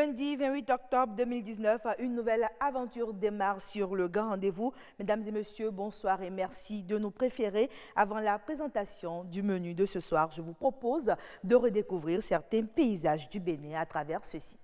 Lundi 28 octobre 2019, une nouvelle aventure démarre sur le Grand Rendez-vous. Mesdames et messieurs, bonsoir et merci de nous préférer. Avant la présentation du menu de ce soir, je vous propose de redécouvrir certains paysages du Bénin à travers ceci.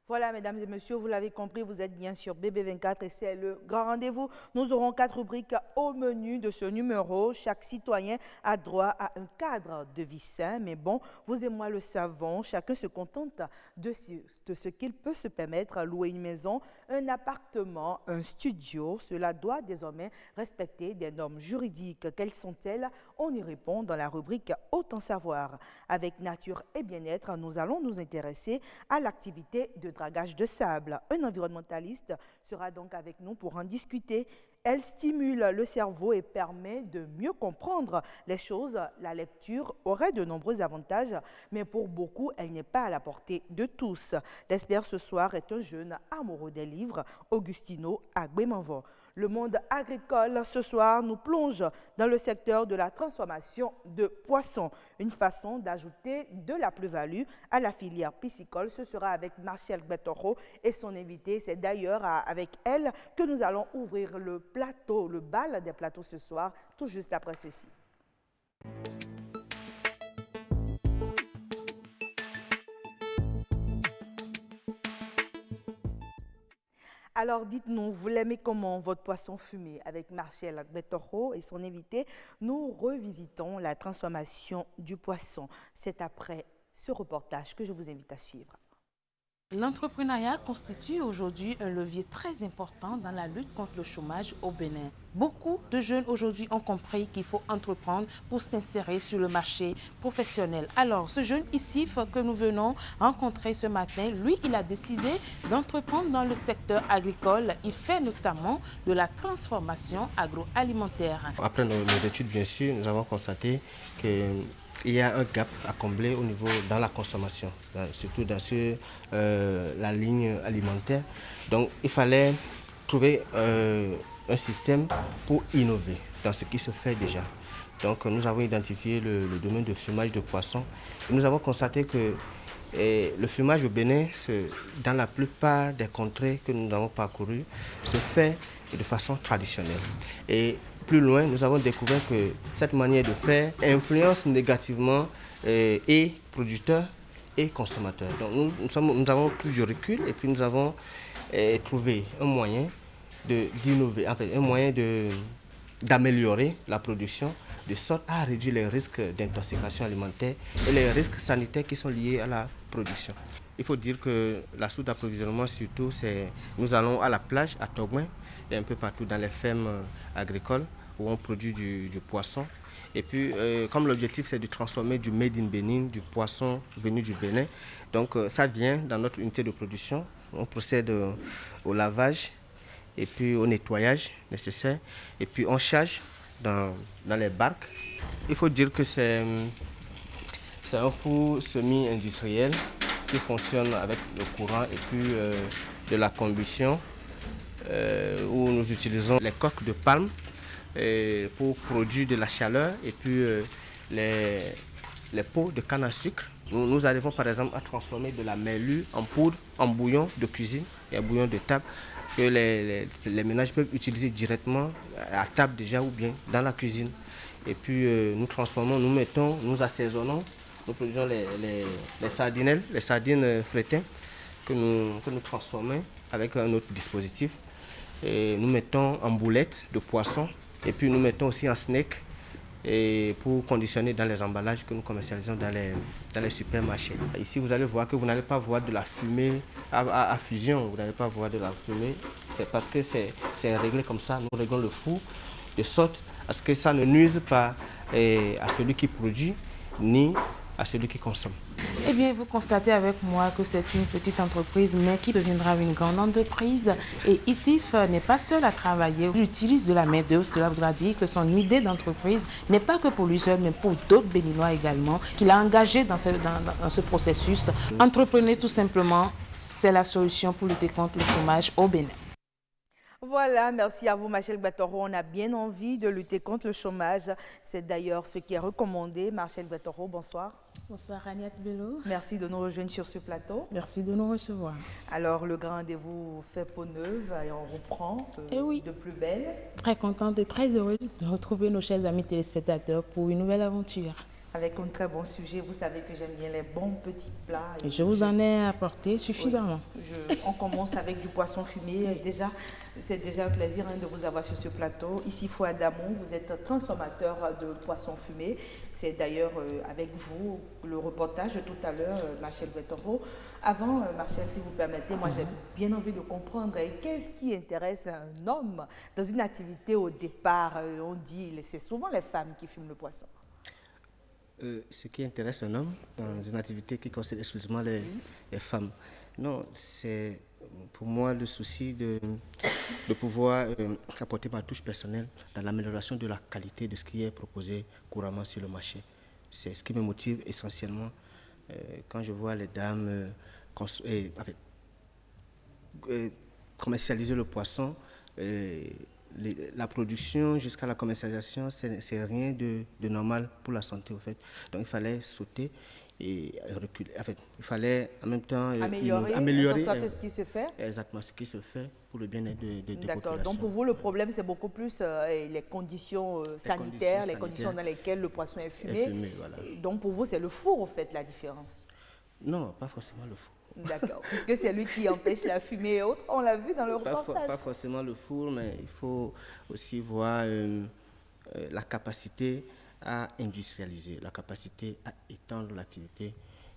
Voilà, mesdames et messieurs, vous l'avez compris, vous êtes bien sur BB24 et c'est le grand rendez-vous. Nous aurons 4 rubriques au menu de ce numéro. Chaque citoyen a droit à un cadre de vie sain, mais bon, vous et moi le savons, chacun se contente de ce qu'il peut se permettre, louer une maison, un appartement, un studio. Cela doit désormais respecter des normes juridiques. Quelles sont-elles? On y répond dans la rubrique Autant savoir. Avec Nature et Bien-être, nous allons nous intéresser à l'activité de dragage de sable. Un environnementaliste sera donc avec nous pour en discuter. Elle stimule le cerveau et permet de mieux comprendre les choses. La lecture aurait de nombreux avantages, mais pour beaucoup, elle n'est pas à la portée de tous. L'expert ce soir est un jeune amoureux des livres, Augustino Agbemanvo. Le monde agricole, ce soir, nous plonge dans le secteur de la transformation de poissons. Une façon d'ajouter de la plus-value à la filière piscicole. Ce sera avec Martial Betoro et son invité. C'est d'ailleurs avec elle que nous allons ouvrir le plateau, le bal des plateaux ce soir, tout juste après ceci. Alors dites-nous, vous l'aimez comment votre poisson fumé? Avec Martial Betoro et son invité, nous revisitons la transformation du poisson. C'est après ce reportage que je vous invite à suivre. L'entrepreneuriat constitue aujourd'hui un levier très important dans la lutte contre le chômage au Bénin. Beaucoup de jeunes aujourd'hui ont compris qu'il faut entreprendre pour s'insérer sur le marché professionnel. Alors, ce jeune Issif que nous venons rencontrer ce matin, lui, il a décidé d'entreprendre dans le secteur agricole. Il fait notamment de la transformation agroalimentaire. Après nos études, bien sûr, nous avons constaté que il y a un gap à combler au niveau dans la consommation, surtout dans la ligne alimentaire. Donc il fallait trouver un système pour innover dans ce qui se fait déjà. Donc nous avons identifié le domaine de fumage de poissons. Nous avons constaté que le fumage au Bénin, dans la plupart des contrées que nous avons parcourues, se fait de façon traditionnelle. Et plus loin, nous avons découvert que cette manière de faire influence négativement et producteurs et consommateurs. Donc nous avons pris du recul et puis nous avons trouvé un moyen d'innover, en fait, un moyen d'améliorer la production de sorte à réduire les risques d'intoxication alimentaire et les risques sanitaires qui sont liés à la production. Il faut dire que la source d'approvisionnement, surtout, nous allons à la plage, à Togouin, et un peu partout dans les fermes agricoles où on produit du poisson. Et puis, comme l'objectif, c'est de transformer du made in Bénin, du poisson venu du Bénin. Donc, ça vient dans notre unité de production. On procède au lavage et puis au nettoyage nécessaire. Et puis, on charge dans les barques. Il faut dire que c'est un four semi-industriel qui fonctionne avec le courant et puis de la combustion où nous utilisons les coques de palme pour produire de la chaleur et puis les pots de canne à sucre. Nous arrivons par exemple à transformer de la merlue en poudre, en bouillon de cuisine et en bouillon de table que les ménages peuvent utiliser directement à table déjà ou bien dans la cuisine. Et puis nous transformons, nous assaisonnons, nous produisons les sardinelles, les sardines fretin que nous transformons avec un autre dispositif. Et nous mettons en boulettes de poisson et puis nous mettons aussi en snack et pour conditionner dans les emballages que nous commercialisons dans les supermarchés. Ici, vous allez voir que vous n'allez pas voir de la fumée à fusion, vous n'allez pas voir de la fumée, c'est parce que c'est réglé comme ça. Nous réglons le four de sorte à ce que ça ne nuise pas à celui qui produit ni à celui qui consomme. Eh bien, vous constatez avec moi que c'est une petite entreprise, mais qui deviendra une grande entreprise. Et ICIF n'est pas seul à travailler. Il utilise de la main-d'œuvre. Cela voudra dire que son idée d'entreprise n'est pas que pour lui seul, mais pour d'autres Béninois également, qu'il a engagés dans ce processus. Entreprenez tout simplement, c'est la solution pour lutter contre le chômage au Bénin. Voilà, merci à vous, Marcel Gbatoro. On a bien envie de lutter contre le chômage. C'est d'ailleurs ce qui est recommandé. Marcel Gbatoro, bonsoir. Bonsoir, Agnès Bello. Merci de nous rejoindre sur ce plateau. Merci de nous recevoir. Alors, le grand rendez-vous fait peau neuve et on reprend de plus belle. Très contente et très heureuse de retrouver nos chers amis téléspectateurs pour une nouvelle aventure. Avec un très bon sujet, vous savez que j'aime bien les bons petits plats. Et je vous en ai apporté suffisamment. Oui, on commence avec du poisson fumé. Déjà, c'est déjà un plaisir de vous avoir sur ce plateau. Ici, Fouad Damon, vous êtes transformateur de poisson fumé. C'est d'ailleurs avec vous le reportage tout à l'heure, Marcel Gbatoro. Avant, Marcel, si vous permettez, moi j'ai bien envie de comprendre qu'est-ce qui intéresse un homme dans une activité au départ. On dit, c'est souvent les femmes qui fument le poisson. Ce qui intéresse un homme dans une activité qui concerne exclusivement les femmes. Non, c'est pour moi le souci de pouvoir apporter ma touche personnelle dans l'amélioration de la qualité de ce qui est proposé couramment sur le marché. C'est ce qui me motive essentiellement quand je vois les dames commercialiser le poisson. La production jusqu'à la commercialisation, c'est rien de normal pour la santé, au fait. Donc, il fallait sauter et reculer. En fait, il fallait en même temps améliorer ce qui se fait. Exactement, ce qui se fait pour le bien-être des populations. D'accord. Donc, pour vous, le problème, c'est beaucoup plus les conditions sanitaires, les conditions dans lesquelles le poisson est fumé. Voilà. Donc, pour vous, c'est le four, au fait, la différence? Non, pas forcément le four. D'accord, puisque c'est lui qui empêche la fumée et autres, on l'a vu dans le reportage. Pas forcément le four, mais il faut aussi voir la capacité à industrialiser, la capacité à étendre l'activité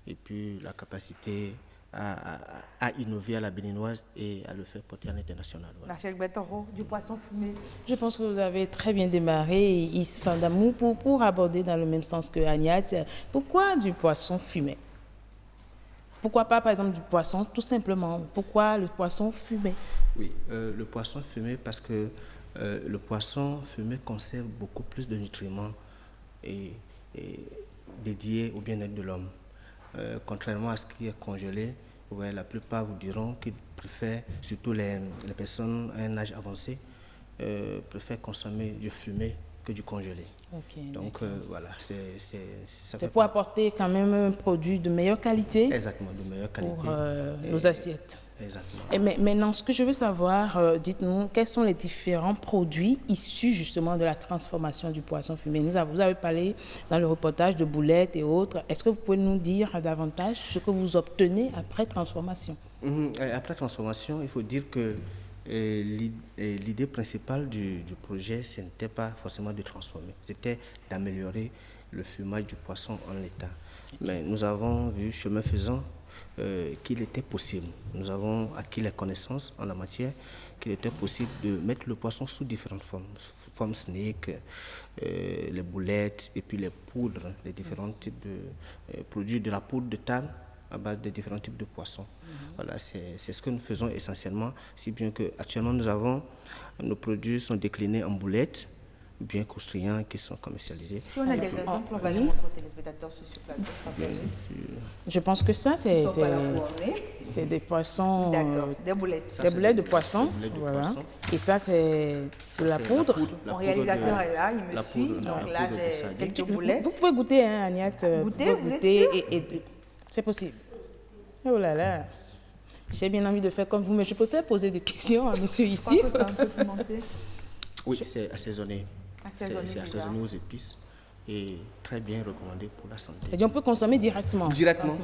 et puis la capacité à innover à la béninoise et à le faire porter à l'international. Voilà. Marcel Gbatoro, du poisson fumé. Je pense que vous avez très bien démarré, Isfan Damou, pour aborder dans le même sens que Agnès. Pourquoi du poisson fumé? Pourquoi pas, par exemple, du poisson, tout simplement? Pourquoi le poisson fumé? Oui, le poisson fumé parce que le poisson fumé conserve beaucoup plus de nutriments et dédiés au bien-être de l'homme. Contrairement à ce qui est congelé, ouais, la plupart vous diront qu'ils préfèrent, surtout les personnes à un âge avancé, préfèrent consommer du fumé que du congelé. Okay, donc voilà, c'est pour apporter quand même un produit de meilleure qualité. Exactement, de meilleure qualité pour nos assiettes. Exactement. Et maintenant, ce que je veux savoir, dites-nous, quels sont les différents produits issus justement de la transformation du poisson fumé? Vous avez parlé dans le reportage de boulettes et autres. Est-ce que vous pouvez nous dire davantage ce que vous obtenez après transformation? Après transformation, il faut dire que l'idée principale du projet, ce n'était pas forcément de transformer, c'était d'améliorer le fumage du poisson en l'état. Mais nous avons vu, chemin faisant, qu'il était possible. Nous avons acquis les connaissances en la matière, qu'il était possible de mettre le poisson sous différentes formes snake, les boulettes et puis les poudres, les différents types de produits, de la poudre de table à base de différents types de poissons. Voilà, c'est ce que nous faisons essentiellement, si bien qu'actuellement nos produits sont déclinés en boulettes, bien croustillants, qui sont commercialisés. Si on a des exemples, on va les montrer aux téléspectateurs sur ce plateau. Bien sûr. Je pense que ça, c'est des poissons... D'accord, des boulettes. Des boulettes de poisson. Voilà. Et ça, c'est la poudre. Mon réalisateur est là, il me suit. Donc là, j'ai quelques boulettes. Vous pouvez goûter, hein, Agnès. Goûter, vous êtes sûr? C'est possible. Oh là là. J'ai bien envie de faire comme vous, mais je préfère poser des questions à monsieur Je ici. crois que c'est un peu pimenté. Oui, c'est assaisonné. Assaisonné C'est déjà. assaisonné aux épices et très bien recommandé pour la santé. C'est-à-dire on peut consommer directement. Directement.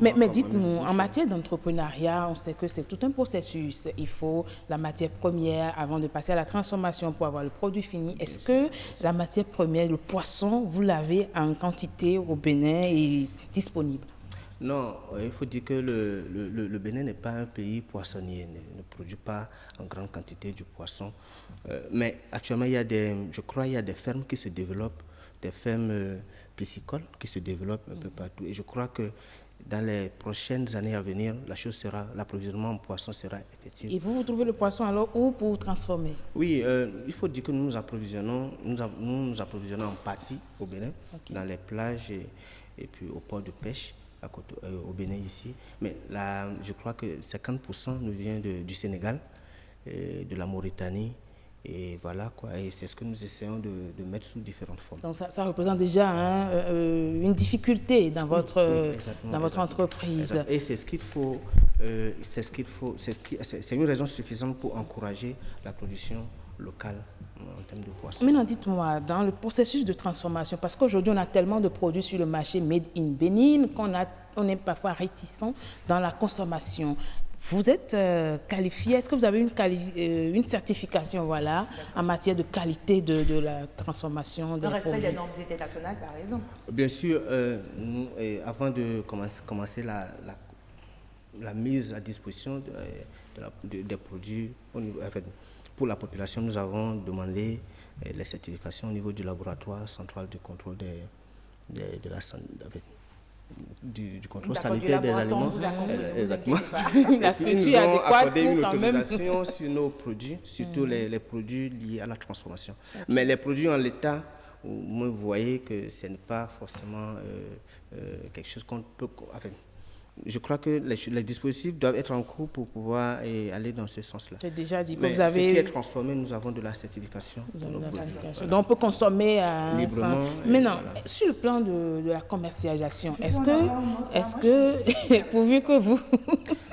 Mais comme dites-nous, on en matière d'entrepreneuriat, on sait que c'est tout un processus. Il faut la matière première avant de passer à la transformation pour avoir le produit fini. Est-ce que la matière première, le poisson, vous l'avez en quantité au Bénin et disponible? Non, il faut dire que le Bénin n'est pas un pays poissonnier, ne produit pas en grande quantité du poisson. Mais actuellement, je crois qu'il y a des fermes qui se développent, des fermes piscicoles qui se développent un peu partout. Et je crois que dans les prochaines années à venir, l'approvisionnement en poisson sera effectif. Et vous trouvez le poisson alors où pour transformer? Oui, il faut dire que nous nous approvisionnons en partie au Bénin, dans les plages et puis au port de pêche. Au Bénin ici, mais là, je crois que 50% nous vient du Sénégal, de la Mauritanie, et voilà quoi, et c'est ce que nous essayons de mettre sous différentes formes. Donc ça représente déjà une difficulté dans votre entreprise. Exactement. Et c'est c'est une raison suffisante pour encourager la production locale en termes de poissons. Maintenant, dites-moi, dans le processus de transformation, parce qu'aujourd'hui, on a tellement de produits sur le marché made in Benin qu'on est parfois réticent dans la consommation. Vous êtes qualifié, est-ce que vous avez une certification en matière de qualité de la transformation des produits? Le respect des normes internationales, par exemple. Bien sûr, nous, avant de commencer la mise à disposition des produits pour la population, nous avons demandé les certifications au niveau du laboratoire central de contrôle du contrôle sanitaire des aliments. Exactement. La structure Nous ont accordé une quand même. autorisation sur nos produits, surtout les produits liés à la transformation. Mais les produits en l'état, vous voyez que ce n'est pas forcément quelque chose qu'on peut... Je crois que les dispositifs doivent être en cours pour pouvoir aller dans ce sens-là. J'ai déjà dit que Mais vous avez... ce qui est transformé, nous avons de la certification. Donc on peut consommer librement. Maintenant, sur le plan de la commercialisation, est-ce que pourvu que vous...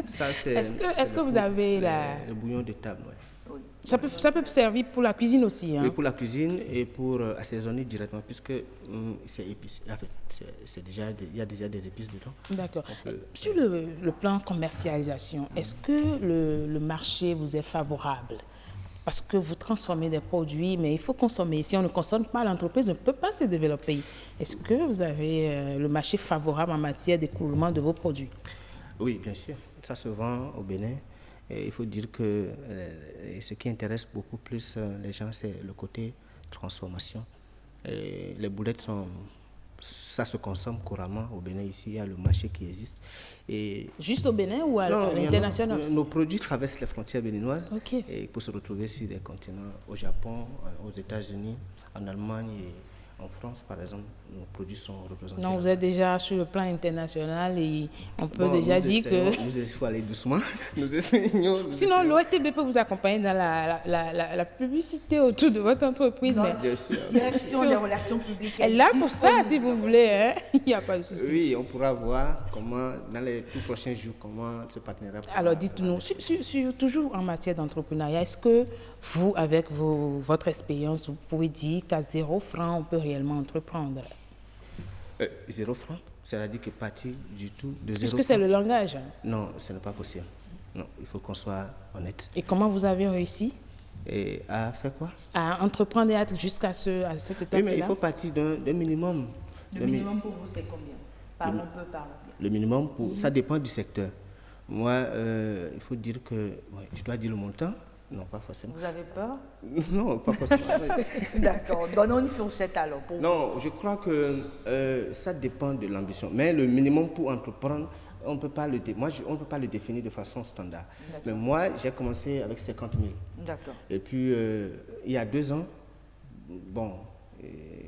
Est-ce que vous avez le bouillon de table, ouais. Ça peut servir pour la cuisine aussi. Hein? Oui, pour la cuisine et pour assaisonner directement, puisque c'est épice. En fait, il y a déjà des épices dedans. D'accord. Sur le plan commercialisation, est-ce que le marché vous est favorable? Parce que vous transformez des produits, mais il faut consommer. Si on ne consomme pas, l'entreprise ne peut pas se développer. Est-ce que vous avez le marché favorable en matière d'écoulement de vos produits? Oui, bien sûr. Ça se vend au Bénin. Et il faut dire que ce qui intéresse beaucoup plus les gens, c'est le côté transformation. Et les boulettes, ça se consomme couramment au Bénin. Ici, il y a le marché qui existe. Et juste au Bénin ou à l'international? Nos produits traversent les frontières béninoises et pour se retrouver sur des continents, au Japon, aux États-Unis, en Allemagne et en France, par exemple, nos produits sont représentés. Non, vous êtes déjà sur le plan international et on peut déjà dire que... Il faut aller doucement. Nous essayons. Sinon, l'OSTB peut vous accompagner dans la publicité autour de votre entreprise. Mais... Bien sûr. Direction des relations publiques. Elle est là pour ça, si vous voulez. Hein? Il n'y a pas de souci. Oui, on pourra voir comment, dans les tout prochains jours, comment ce partenariat... Alors, dites-nous, toujours en matière d'entrepreneuriat, est-ce que vous, avec votre expérience, vous pouvez dire qu'à 0 franc, on peut réellement entreprendre? 0 franc, c'est-à-dire que partir du tout de 0 Puisque c'est le langage. Non, ce n'est pas possible. Non, il faut qu'on soit honnête. Et comment vous avez réussi? Et à faire quoi? À entreprendre et à jusqu'à cette étape-là. Oui, mais il faut partir d'un minimum. Le minimum pour vous, c'est combien? Parlons bien. Le minimum, ça dépend du secteur. Moi, il faut dire que... je dois dire le montant. Non, pas forcément. Vous avez peur? Non, pas forcément. D'accord. Donnons une fourchette alors. Non, je crois que ça dépend de l'ambition. Mais le minimum pour entreprendre, on ne peut pas le définir de façon standard. Mais moi, j'ai commencé avec 50 000. D'accord. Et puis, il y a 2 ans,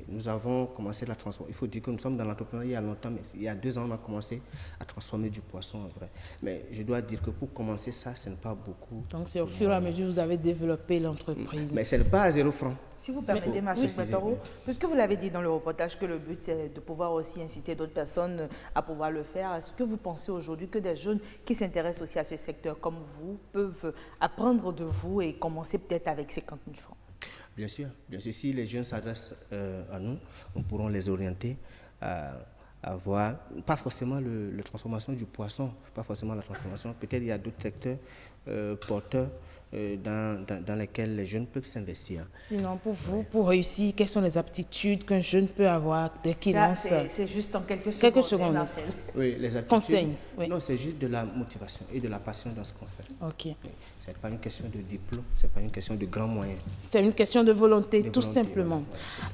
nous avons commencé la transformation. Il faut dire que nous sommes dans l'entrepreneuriat il y a longtemps, mais il y a 2 ans, on a commencé à transformer du poisson en vrai. Mais je dois dire que pour commencer ça, ce n'est pas beaucoup. Donc c'est au fur et à mesure que vous avez développé l'entreprise. Mais ce n'est pas à 0 francs. Si vous permettez, ma chère Pétaro, puisque vous l'avez dit dans le reportage que le but c'est de pouvoir aussi inciter d'autres personnes à pouvoir le faire, est-ce que vous pensez aujourd'hui que des jeunes qui s'intéressent aussi à ce secteur comme vous peuvent apprendre de vous et commencer peut-être avec 50 000 francs? Bien sûr, si les jeunes s'adressent à nous, nous pourrons les orienter à voir, pas forcément la transformation du poisson, pas forcément la transformation, peut-être il y a d'autres secteurs porteurs dans lesquels les jeunes peuvent s'investir. Sinon, pour vous, pour réussir, quelles sont les aptitudes qu'un jeune peut avoir dès qu'il lance? C'est juste en quelques secondes. Oui, les aptitudes. Conseil. Oui. Non, c'est juste de la motivation et de la passion dans ce qu'on fait. Ok. Ce n'est pas une question de diplôme, ce n'est pas une question de grands moyens. C'est une question de volonté, tout simplement.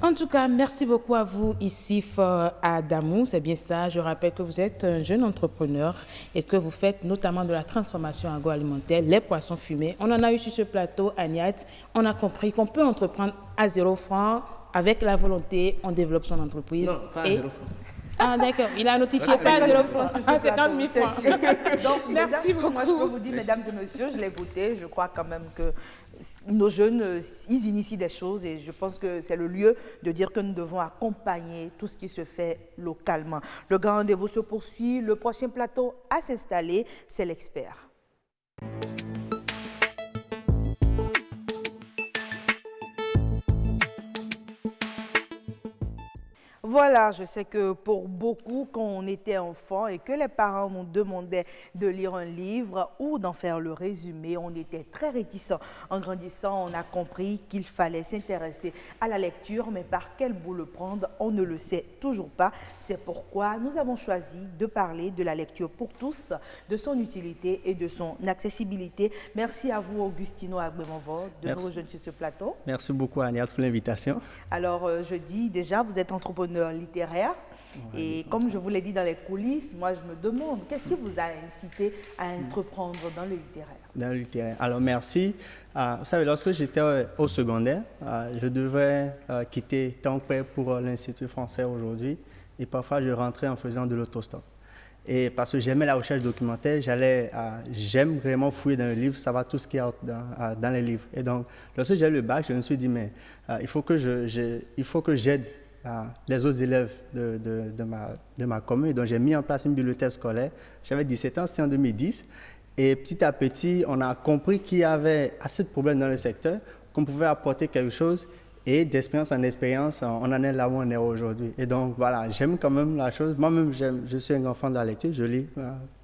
En tout cas, merci beaucoup à vous, Issif Adamou. C'est bien ça. Je rappelle que vous êtes un jeune entrepreneur et que vous faites notamment de la transformation agroalimentaire, les poissons fumés. On en a eu sur ce plateau, Agnès. On a compris qu'on peut entreprendre à 0 francs. Avec la volonté, on développe son entreprise. Non, pas à 0 francs. Ah d'accord, il a notifié pas à 0 francs. Ah, 50 000 francs. Donc, merci beaucoup. Moi, je peux vous dire, mesdames et messieurs, je l'ai goûté. Je crois quand même que nos jeunes, ils initient des choses et je pense que c'est le lieu de dire que nous devons accompagner tout ce qui se fait localement. Le grand rendez-vous se poursuit. Le prochain plateau à s'installer, c'est l'expert. Voilà, je sais que pour beaucoup, quand on était enfant et que les parents nous demandaient de lire un livre ou d'en faire le résumé, on était très réticents. En grandissant, on a compris qu'il fallait s'intéresser à la lecture, mais par quel bout le prendre, on ne le sait toujours pas. C'est pourquoi nous avons choisi de parler de la lecture pour tous, de son utilité et de son accessibilité. Merci à vous, Augustino Agbemonvo, de nous rejoindre sur ce plateau. Merci beaucoup, Agnès, pour l'invitation. Alors, je dis déjà, vous êtes entrepreneur littéraire et comme je vous l'ai dit dans les coulisses, moi je me demande, qu'est-ce qui vous a incité à entreprendre dans le littéraire? Dans le littéraire. Alors, merci. Vous savez, lorsque j'étais au secondaire, je devais quitter Tampere pour l'Institut français aujourd'hui et parfois je rentrais en faisant de l'autostop. Et parce que j'aimais la recherche documentaire, j'aime vraiment fouiller dans le livre, savoir tout ce qu'il y a dans les livres. Et donc, lorsque j'ai eu le bac, je me suis dit, mais il faut que j'aide les autres élèves de ma commune. Donc, j'ai mis en place une bibliothèque scolaire. J'avais 17 ans, c'était en 2010. Et petit à petit, on a compris qu'il y avait assez de problèmes dans le secteur, qu'on pouvait apporter quelque chose. Et d'expérience en expérience, on en est là où on est aujourd'hui. Et donc, voilà, j'aime quand même la chose. Moi-même, je suis un enfant de la lecture, je lis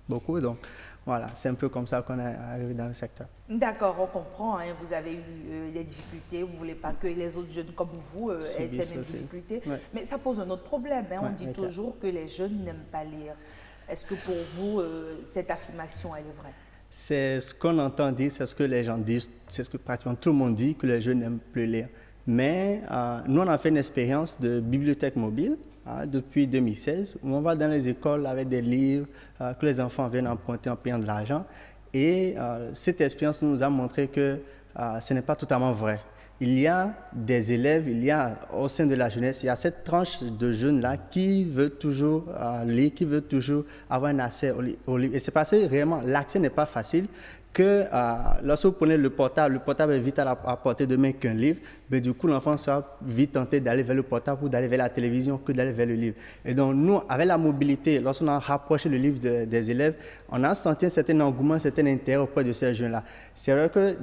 beaucoup. Donc, voilà, c'est un peu comme ça qu'on est arrivé dans le secteur. D'accord, on comprend. Hein, vous avez eu des difficultés. Vous ne voulez pas que les autres jeunes comme vous aient ces mêmes difficultés. Ouais. Mais ça pose un autre problème. Hein. On dit toujours que les jeunes n'aiment pas lire. Est-ce que pour vous, cette affirmation, elle est vraie? C'est ce qu'on entend dire, c'est ce que les gens disent, c'est ce que pratiquement tout le monde dit, que les jeunes n'aiment plus lire. Mais nous, on a fait une expérience de bibliothèque mobile depuis 2016, où on va dans les écoles avec des livres que les enfants viennent emprunter en payant de l'argent. Et cette expérience nous a montré que ce n'est pas totalement vrai. Il y a des élèves, au sein de la jeunesse, il y a cette tranche de jeunes-là qui veut toujours lire, qui veut toujours avoir un accès au livre. Et c'est parce que réellement, l'accès n'est pas facile, que lorsque vous prenez le portable est vite à portée de main qu'un livre, mais du coup, l'enfant sera vite tenté d'aller vers le portable ou d'aller vers la télévision que d'aller vers le livre. Et donc, nous, avec la mobilité, lorsqu'on a rapproché le livre des élèves, on a senti un certain engouement, un certain intérêt auprès de ces jeunes-là. C'est vrai que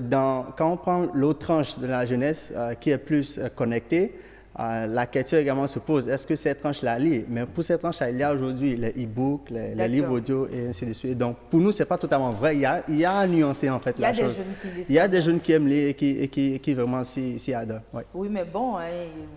quand on prend l'autre tranche de la jeunesse qui est plus connectée, la question également se pose, est-ce que cette tranche-là lit? Mais pour cette tranche-là, il y a aujourd'hui les e-books, les livres audio et ainsi de suite. Donc, pour nous, ce n'est pas totalement vrai. Il y a à nuancer en fait la chose. Il y a des jeunes qui aiment lire et qui vraiment s'y adorent. Ouais. Oui, mais bon, hein,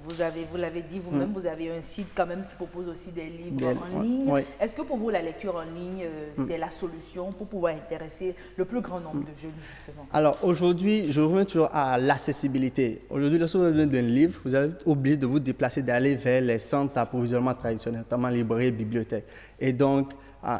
vous l'avez dit vous-même, vous avez un site quand même qui propose aussi des livres en ligne. Ouais. Est-ce que pour vous, la lecture en ligne, c'est la solution pour pouvoir intéresser le plus grand nombre de jeunes, justement? Alors, aujourd'hui, je reviens toujours à l'accessibilité. Aujourd'hui, lorsque vous avez besoin d'un livre, vous avez obligé de vous déplacer, d'aller vers les centres d'approvisionnement traditionnels, notamment librairies et bibliothèques. Et donc,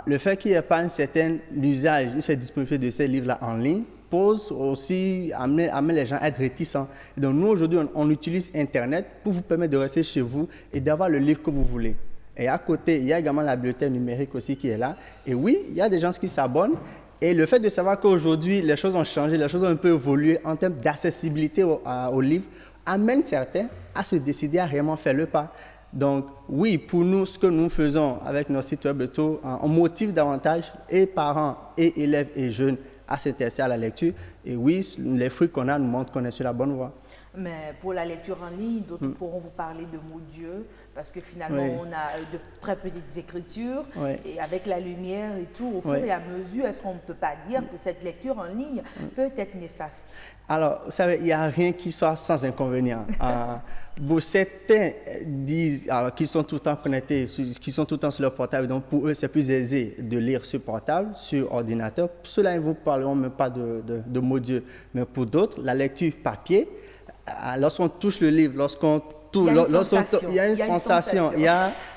le fait qu'il n'y ait pas un certain usage, une certaine disponibilité de ces livres-là en ligne, pose aussi, amène les gens à être réticents. Et donc nous, aujourd'hui, on utilise Internet pour vous permettre de rester chez vous et d'avoir le livre que vous voulez. Et à côté, il y a également la bibliothèque numérique aussi qui est là. Et oui, il y a des gens qui s'abonnent. Et le fait de savoir qu'aujourd'hui, les choses ont changé, les choses ont un peu évolué en termes d'accessibilité au livre, amène certains à se décider à réellement faire le pas. Donc oui, pour nous, ce que nous faisons avec nos sites web et tout, on motive davantage et parents, et élèves et jeunes à s'intéresser à la lecture. Et oui, les fruits qu'on a nous montrent qu'on est sur la bonne voie. Mais pour la lecture en ligne, d'autres pourront vous parler de mots Dieu, parce que finalement, on a de très petites écritures, et avec la lumière et tout, au fur et à mesure, est-ce qu'on ne peut pas dire que cette lecture en ligne peut être néfaste? Alors, vous savez, il n'y a rien qui soit sans inconvénient. Certains disent, alors, qui sont tout le temps connectés, qui sont tout le temps sur leur portable, donc pour eux, c'est plus aisé de lire sur portable, sur ordinateur. Pour ceux-là, ils ne vous parleront même pas de mots Dieu. Mais pour d'autres, la lecture papier, lorsqu'on touche le livre, il y a une sensation.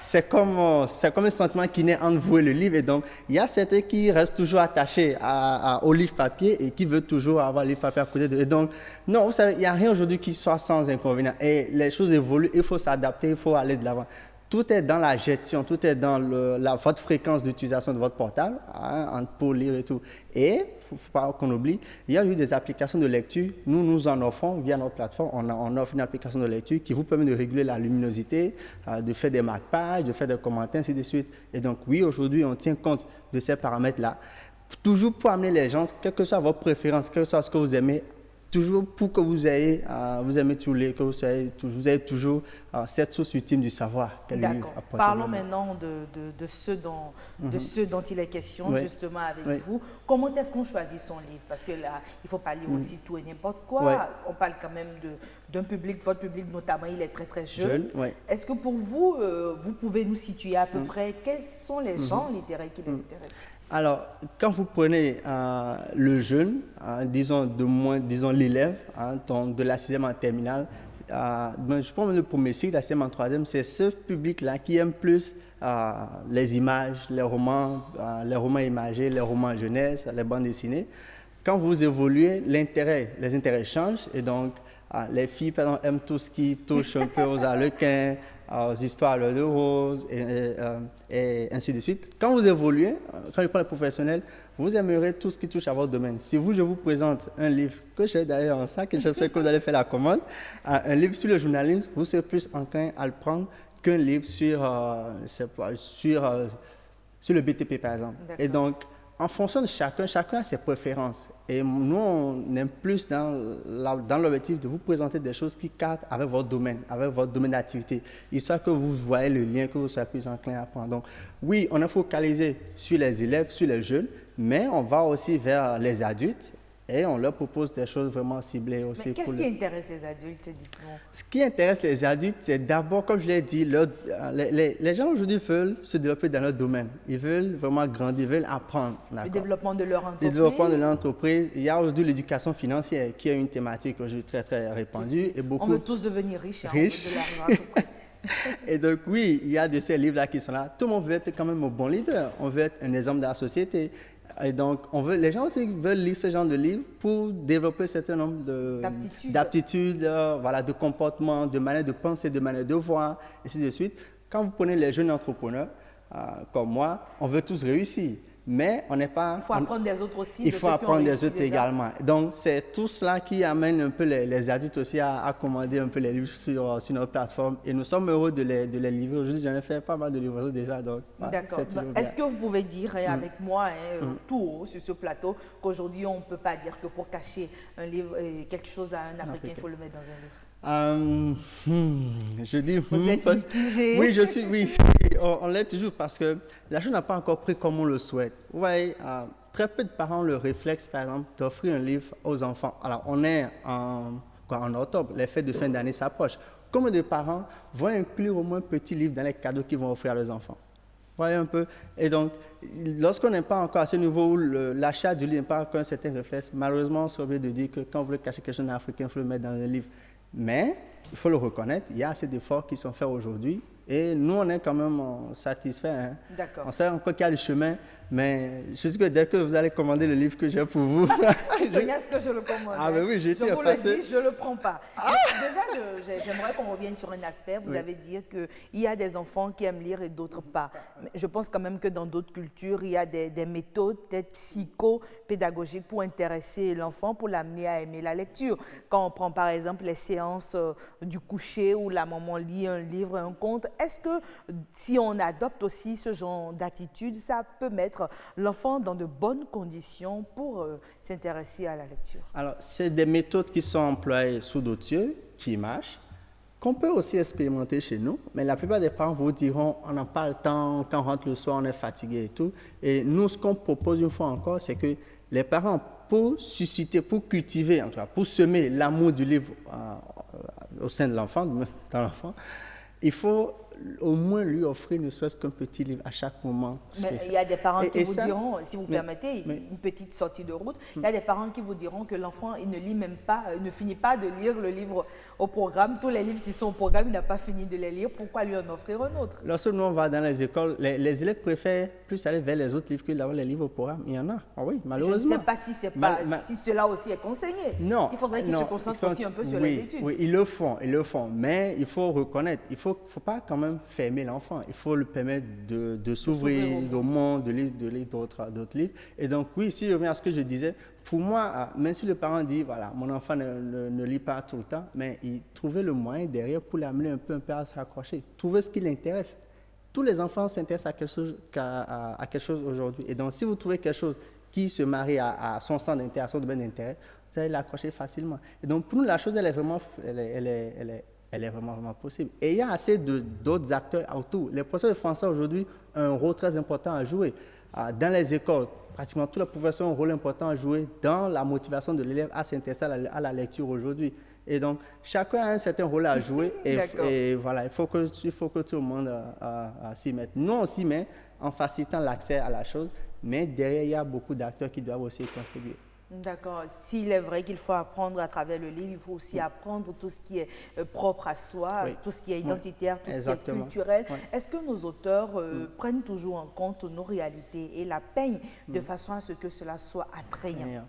C'est comme un sentiment qui naît entre vous et le livre. Et donc, il y a certains qui restent toujours attachés au livre papier et qui veulent toujours avoir le livre papier à côté d'eux. Et donc, non, vous savez, il n'y a rien aujourd'hui qui soit sans inconvénient. Et les choses évoluent, il faut s'adapter, il faut aller de l'avant. Tout est dans la gestion, tout est dans votre fréquence d'utilisation de votre portable pour lire et tout. Et, il ne faut pas qu'on oublie, il y a eu des applications de lecture. Nous en offrons via notre plateforme. On offre une application de lecture qui vous permet de réguler la luminosité, de faire des marque-pages, de faire des commentaires, ainsi de suite. Et donc, oui, aujourd'hui, on tient compte de ces paramètres-là. Toujours pour amener les gens, quelle que soit votre préférence, quel que soit ce que vous aimez, toujours pour que vous ayez, vous aimez tous les, que vous ayez toujours cette source ultime du savoir. D'accord. Parlons maintenant de ce dont il est question justement avec vous. Comment est-ce qu'on choisit son livre? Parce que là, il ne faut pas lire aussi tout et n'importe quoi. On parle quand même d'un public, votre public notamment, il est très très jeune. Est-ce que pour vous, vous pouvez nous situer à peu près quels sont les genres littéraires qui les intéressent? Alors, quand vous prenez le jeune, disons l'élève, de la 6e en terminale, je prends le premier cycle, la 6e en 3e, c'est ce public-là qui aime plus les images, les romans imagés, les romans jeunesse, les bandes dessinées. Quand vous évoluez, les intérêts changent et donc les filles, par exemple, aiment tout ce qui touche un peu aux arlequins, aux histoires de rose et ainsi de suite. Quand vous évoluez, quand je prends les professionnels, vous aimerez tout ce qui touche à votre domaine. Si je vous présente un livre que j'ai d'ailleurs en sac et je sais que vous allez faire la commande, un livre sur le journalisme, vous serez plus en train à le prendre qu'un livre sur le BTP par exemple. Et donc, en fonction de chacun a ses préférences. Et nous, on aime plus dans l'objectif de vous présenter des choses qui cadrent avec votre domaine d'activité, histoire que vous voyez le lien, que vous soyez plus enclin à prendre. Donc, oui, on est focalisé sur les élèves, sur les jeunes, mais on va aussi vers les adultes et on leur propose des choses vraiment ciblées aussi. Mais qu'est-ce qui intéresse les adultes, dites-moi? Ce qui intéresse les adultes, c'est d'abord, comme je l'ai dit, les gens aujourd'hui veulent se développer dans leur domaine. Ils veulent vraiment grandir, ils veulent apprendre. Le développement de leur entreprise. Le développement de l'entreprise. Il y a aujourd'hui l'éducation financière qui est une thématique aujourd'hui très, très répandue. Et beaucoup... On veut tous devenir riches. On veut de l'argent. Et donc, oui, il y a de ces livres-là qui sont là. Tout le monde veut être quand même un bon leader. On veut être un exemple de la société. Et donc, les gens aussi veulent lire ce genre de livres pour développer un certain nombre d'aptitudes, de comportements, de manière de penser, de manière de voir, et ainsi de suite. Quand vous prenez les jeunes entrepreneurs, comme moi, on veut tous réussir. Mais on n'est pas... Il faut apprendre des autres aussi. Il faut apprendre des autres également. Donc, c'est tout cela qui amène un peu les adultes aussi à commander un peu les livres sur notre plateforme. Et nous sommes heureux de les livrer. Aujourd'hui, j'en ai fait pas mal de livres déjà. D'accord. Est-ce que vous pouvez dire avec moi, tout haut sur ce plateau, qu'aujourd'hui, on ne peut pas dire que pour cacher un livre, quelque chose à un Africain, il faut le mettre dans un livre? Je dis vous êtes mitigé. Oui, on l'est toujours parce que la chose n'a pas encore pris comme on le souhaite. Vous voyez, très peu de parents ont le réflexe, par exemple, d'offrir un livre aux enfants. Alors, on est en octobre, les fêtes de fin d'année s'approchent. Combien de parents vont inclure au moins un petit livre dans les cadeaux qu'ils vont offrir à leurs enfants? Vous voyez un peu? Et donc, lorsqu'on n'est pas encore à ce niveau où l'achat du livre n'est pas encore un certain réflexe, malheureusement, on serait obligé de dire que quand vous voulez cacher quelque chose en africain, il faut le mettre dans un livre. Mais, il faut le reconnaître, il y a assez d'efforts qui sont faits aujourd'hui et nous, on est quand même satisfaits. D'accord. On sait encore qu'il y a du chemin, Mais je suis que dès que vous allez commander le livre que j'ai pour vous... Est-ce que je le commande? Ah ben oui, je vous le dis, je ne le prends pas. Déjà, j'aimerais qu'on revienne sur un aspect. Vous avez dit qu'il y a des enfants qui aiment lire et d'autres pas. Mais je pense quand même que dans d'autres cultures, il y a des méthodes peut-être psycho-pédagogiques pour intéresser l'enfant, pour l'amener à aimer la lecture. Quand on prend par exemple les séances du coucher où la maman lit un livre, un conte, est-ce que si on adopte aussi ce genre d'attitude, ça peut mettre l'enfant dans de bonnes conditions pour s'intéresser à la lecture? Alors, c'est des méthodes qui sont employées sous d'autres yeux, qui marchent, qu'on peut aussi expérimenter chez nous, mais la plupart des parents vous diront on n'a pas le temps, quand on rentre le soir, on est fatigué et tout. Et nous, ce qu'on propose une fois encore, c'est que les parents, pour susciter, pour cultiver, en tout cas, pour semer l'amour du livre au sein de l'enfant, dans l'enfant, il faut au moins lui offrir ne serait-ce qu'un petit livre à chaque moment. Mais il y a des parents qui vous diront, si vous permettez, une petite sortie de route, il y a des parents qui vous diront que l'enfant, il ne lit même pas, ne finit pas de lire le livre au programme. Tous les livres qui sont au programme, il n'a pas fini de les lire. Pourquoi lui en offrir un autre? Lorsque nous, on va dans les écoles, les élèves préfèrent plus aller vers les autres livres que d'avoir les livres au programme. Il y en a. Ah oui, malheureusement. Je ne sais pas si cela aussi est conseillé. Non. Il faudrait qu'ils se concentrent aussi un peu sur les études. Oui, ils le font. Mais il faut reconnaître, il ne faut pas quand même fermer l'enfant. Il faut lui permettre de s'ouvrir au monde, de lire d'autres livres. Et donc, oui, si je reviens à ce que je disais, pour moi, même si le parent dit, voilà, mon enfant ne lit pas tout le temps, mais trouver le moyen derrière pour l'amener un peu à se raccrocher. Trouver ce qui l'intéresse. Tous les enfants s'intéressent à quelque chose aujourd'hui. Et donc, si vous trouvez quelque chose qui se marie à son centre d'intérêt, à son domaine d'intérêt, vous allez l'accrocher facilement. Et donc, pour nous, la chose, elle est vraiment possible. Et il y a assez d'autres acteurs autour. Les professeurs de français aujourd'hui ont un rôle très important à jouer. Dans les écoles, pratiquement tous les professeurs ont un rôle important à jouer dans la motivation de l'élève à s'intéresser à la lecture aujourd'hui. Et donc, chacun a un certain rôle à jouer. et voilà, il faut que tout le monde s'y mette. Nous, on s'y met en facilitant l'accès à la chose, mais derrière, il y a beaucoup d'acteurs qui doivent aussi contribuer. D'accord. S'il est vrai qu'il faut apprendre à travers le livre, il faut aussi apprendre tout ce qui est propre à soi, tout ce qui est identitaire, tout ce qui est culturel. Est-ce que nos auteurs prennent toujours en compte nos réalités et la peignent de façon à ce que cela soit attrayant?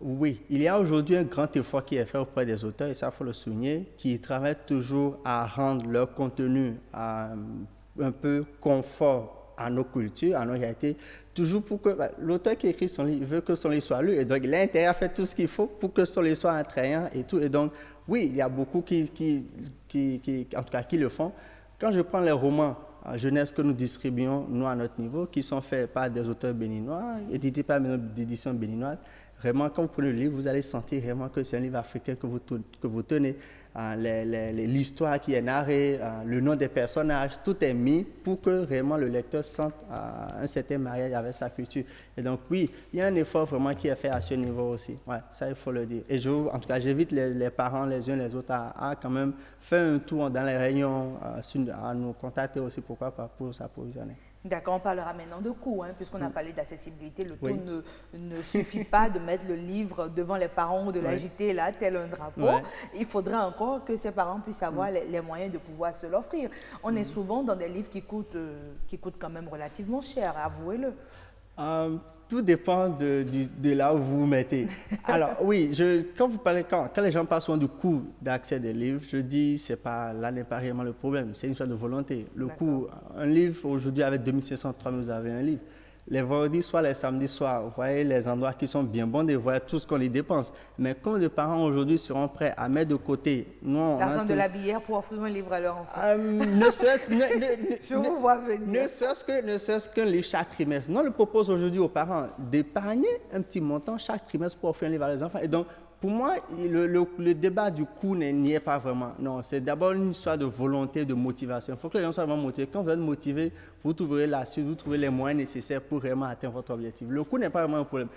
Oui, il y a aujourd'hui un grand effort qui est fait auprès des auteurs, et ça, il faut le souligner, qui travaillent toujours à rendre leur contenu un peu confort à nos cultures, à nos réalités, toujours pour que l'auteur qui écrit son livre veut que son livre soit lu, et donc il a intérêt à faire tout ce qu'il faut pour que son livre soit attrayant et tout. Et donc, oui, il y a beaucoup qui le font. Quand je prends les romans jeunesse que nous distribuons, nous, à notre niveau, qui sont faits par des auteurs béninois, édités par une édition béninoise, vraiment, quand vous prenez le livre, vous allez sentir vraiment que c'est un livre africain que vous tenez. L'histoire qui est narrée, le nom des personnages, tout est mis pour que vraiment le lecteur sente un certain mariage avec sa culture. Et donc, oui, il y a un effort vraiment qui est fait à ce niveau aussi. Ouais, ça, il faut le dire. Et en tout cas, j'invite les parents, les uns les autres, à quand même faire un tour dans les rayons, à nous contacter aussi, pourquoi pas, pour s'approvisionner. D'accord, on parlera maintenant de coût, puisqu'on a parlé d'accessibilité. Le tout ne suffit pas de mettre le livre devant les parents ou de l'agiter là, tel un drapeau. Il faudrait encore que ces parents puissent avoir les moyens de pouvoir se l'offrir. On est souvent dans des livres qui coûtent quand même relativement cher, avouez-le. Tout dépend de là où vous vous mettez. Alors oui, quand les gens parlent souvent du coût d'accès des livres, je dis là n'est pas réellement le problème, c'est une chose de volonté. Le coût, un livre aujourd'hui avec 2500, 3000, vous avez un livre. Les vendredis soirs, les samedis soirs, vous voyez les endroits qui sont bien bons, vous voyez tout ce qu'on les dépense. Mais quand les parents aujourd'hui seront prêts à mettre de côté... L'argent de la bière pour offrir un livre à leur enfant. Je vous vois venir. Ne serait-ce qu'un livre chaque trimestre. Non, on le propose aujourd'hui aux parents d'épargner un petit montant chaque trimestre pour offrir un livre à leurs enfants. Et donc, pour moi, le débat du coût n'y est pas vraiment. Non, c'est d'abord une histoire de volonté, de motivation. Il faut que les gens soient vraiment motivés. Quand vous êtes motivé, vous trouverez la suite, vous trouverez les moyens nécessaires pour vraiment atteindre votre objectif. Le coût n'est pas vraiment un problème.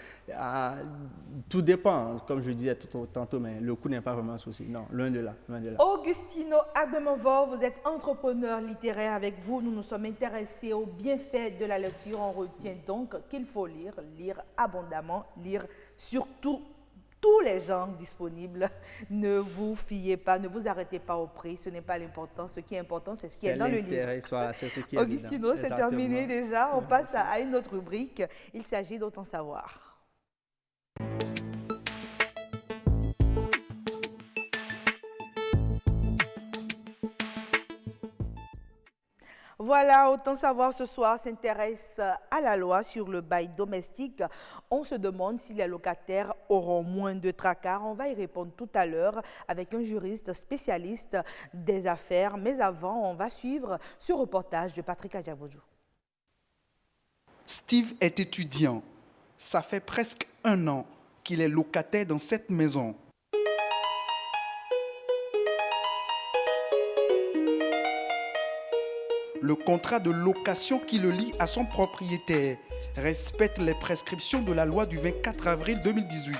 Tout dépend, comme je disais tantôt, mais le coût n'est pas vraiment un souci. Non, loin de là. Augustino Agbemovor, vous êtes entrepreneur littéraire. Avec vous, nous nous sommes intéressés aux bienfaits de la lecture. On retient donc qu'il faut lire abondamment, lire surtout tous les gens disponibles. Ne vous fiez pas, ne vous arrêtez pas au prix, ce n'est pas l'important. Ce qui est important, c'est ce qui est dans le livre. Voilà, c'est ce qui est Augustino, c'est terminé déjà. On passe à une autre rubrique. Il s'agit d'Autant savoir. Voilà, Autant savoir ce soir s'intéresse à la loi sur le bail domestique. On se demande si les locataires auront moins de tracas. On va y répondre tout à l'heure avec un juriste spécialiste des affaires. Mais avant, on va suivre ce reportage de Patrick Adjabodjou. Steve est étudiant. Ça fait presque 1 an qu'il est locataire dans cette maison. Le contrat de location qui le lie à son propriétaire respecte les prescriptions de la loi du 24 avril 2018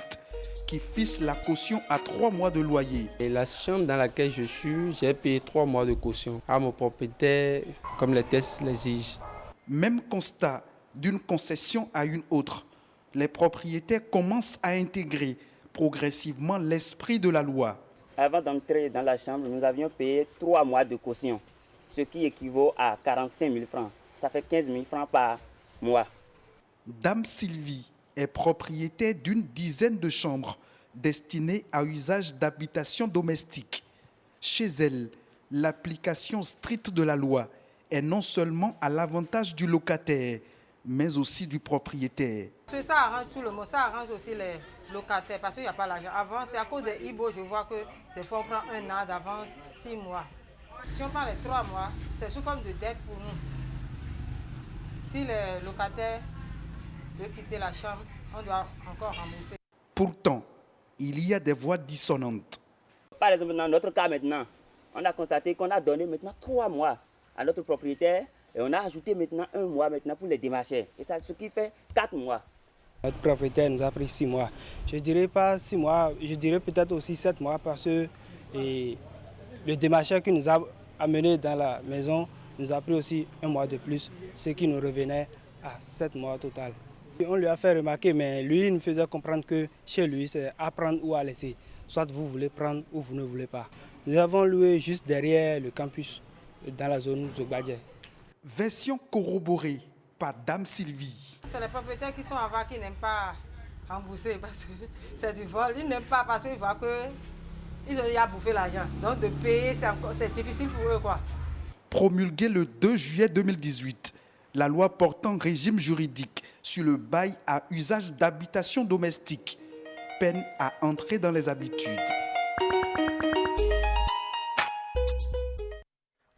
qui fixe la caution à 3 mois de loyer. Et la chambre dans laquelle je suis, j'ai payé 3 mois de caution à mon propriétaire comme les tests l'exigent. Même constat d'une concession à une autre. Les propriétaires commencent à intégrer progressivement l'esprit de la loi. Avant d'entrer dans la chambre, nous avions payé 3 mois de caution, ce qui équivaut à 45 000 francs. Ça fait 15 000 francs par mois. Dame Sylvie est propriétaire d'une dizaine de chambres destinées à usage d'habitation domestique. Chez elle, l'application stricte de la loi est non seulement à l'avantage du locataire, mais aussi du propriétaire. Ça arrange tout le monde, ça arrange aussi les locataires parce qu'il n'y a pas l'argent. Avant, c'est à cause des IBO, je vois que des fois on prend 1 an d'avance, 6 mois. Si on prend les 3 mois, c'est sous forme de dette pour nous. Si les locataires veulent quitter la chambre, on doit encore rembourser. Pourtant, il y a des voix dissonantes. Par exemple, dans notre cas maintenant, on a constaté qu'on a donné maintenant 3 mois à notre propriétaire et on a ajouté maintenant 1 mois maintenant pour les démarchés. Et ça, ce qui fait 4 mois. Notre propriétaire nous a pris 6 mois. Je dirais pas 6 mois, je dirais peut-être aussi 7 mois parce que le démarcheur qui nous a amenés dans la maison nous a pris aussi 1 mois de plus, ce qui nous revenait à 7 mois au total. Et on lui a fait remarquer, mais lui il nous faisait comprendre que chez lui c'est à prendre ou à laisser. Soit vous voulez prendre ou vous ne voulez pas. Nous avons loué juste derrière le campus, dans la zone Zogbadje. Version corroborée par Dame Sylvie. C'est les propriétaires qui sont avant qui n'aiment pas rembourser parce que c'est du vol. Ils n'aiment pas parce qu'ils voient qu'ils ont déjà bouffé l'argent. Donc de payer, c'est difficile pour eux, quoi. Promulguée le 2 juillet 2018, la loi portant régime juridique sur le bail à usage d'habitation domestique peine à entrer dans les habitudes.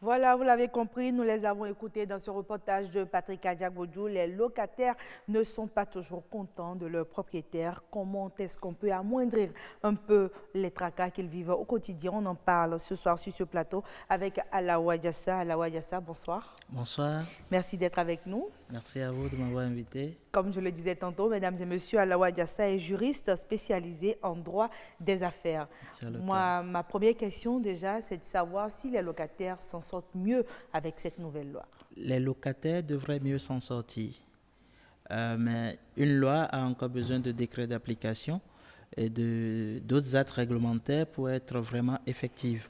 Voilà, vous l'avez compris, nous les avons écoutés dans ce reportage de Patrick Adjabodjou. Les locataires ne sont pas toujours contents de leur propriétaire. Comment est-ce qu'on peut amoindrir un peu les tracas qu'ils vivent au quotidien? On en parle ce soir sur ce plateau avec Alawa Diassa. Alawa Diassa, bonsoir. Bonsoir. Merci d'être avec nous. Merci à vous de m'avoir invité. Comme je le disais tantôt, mesdames et messieurs, Alawa Diassa est juriste spécialisé en droit des affaires. Moi, ma première question déjà, c'est de savoir si les locataires s'en sortent mieux avec cette nouvelle loi. Les locataires devraient mieux s'en sortir. Mais une loi a encore besoin de décrets d'application et d'autres actes réglementaires pour être vraiment effective.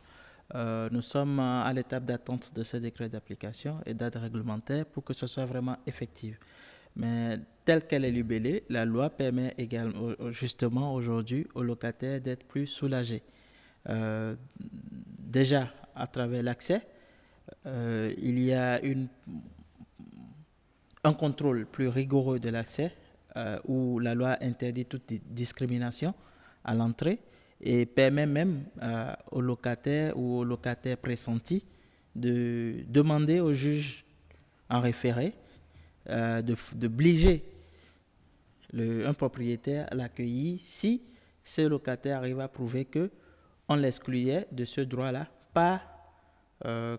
Nous sommes à l'étape d'attente de ces décrets d'application et d'actes réglementaires pour que ce soit vraiment effectif. Mais telle qu'elle est libellée, la loi permet également, justement aujourd'hui aux locataires d'être plus soulagés. Déjà, à travers l'accès, il y a un contrôle plus rigoureux de l'accès où la loi interdit toute discrimination à l'entrée et permet même aux locataires ou aux locataires pressentis de demander au juge en référé d'obliger un propriétaire à l'accueillir si ce locataire arrive à prouver qu'on l'excluait de ce droit-là par,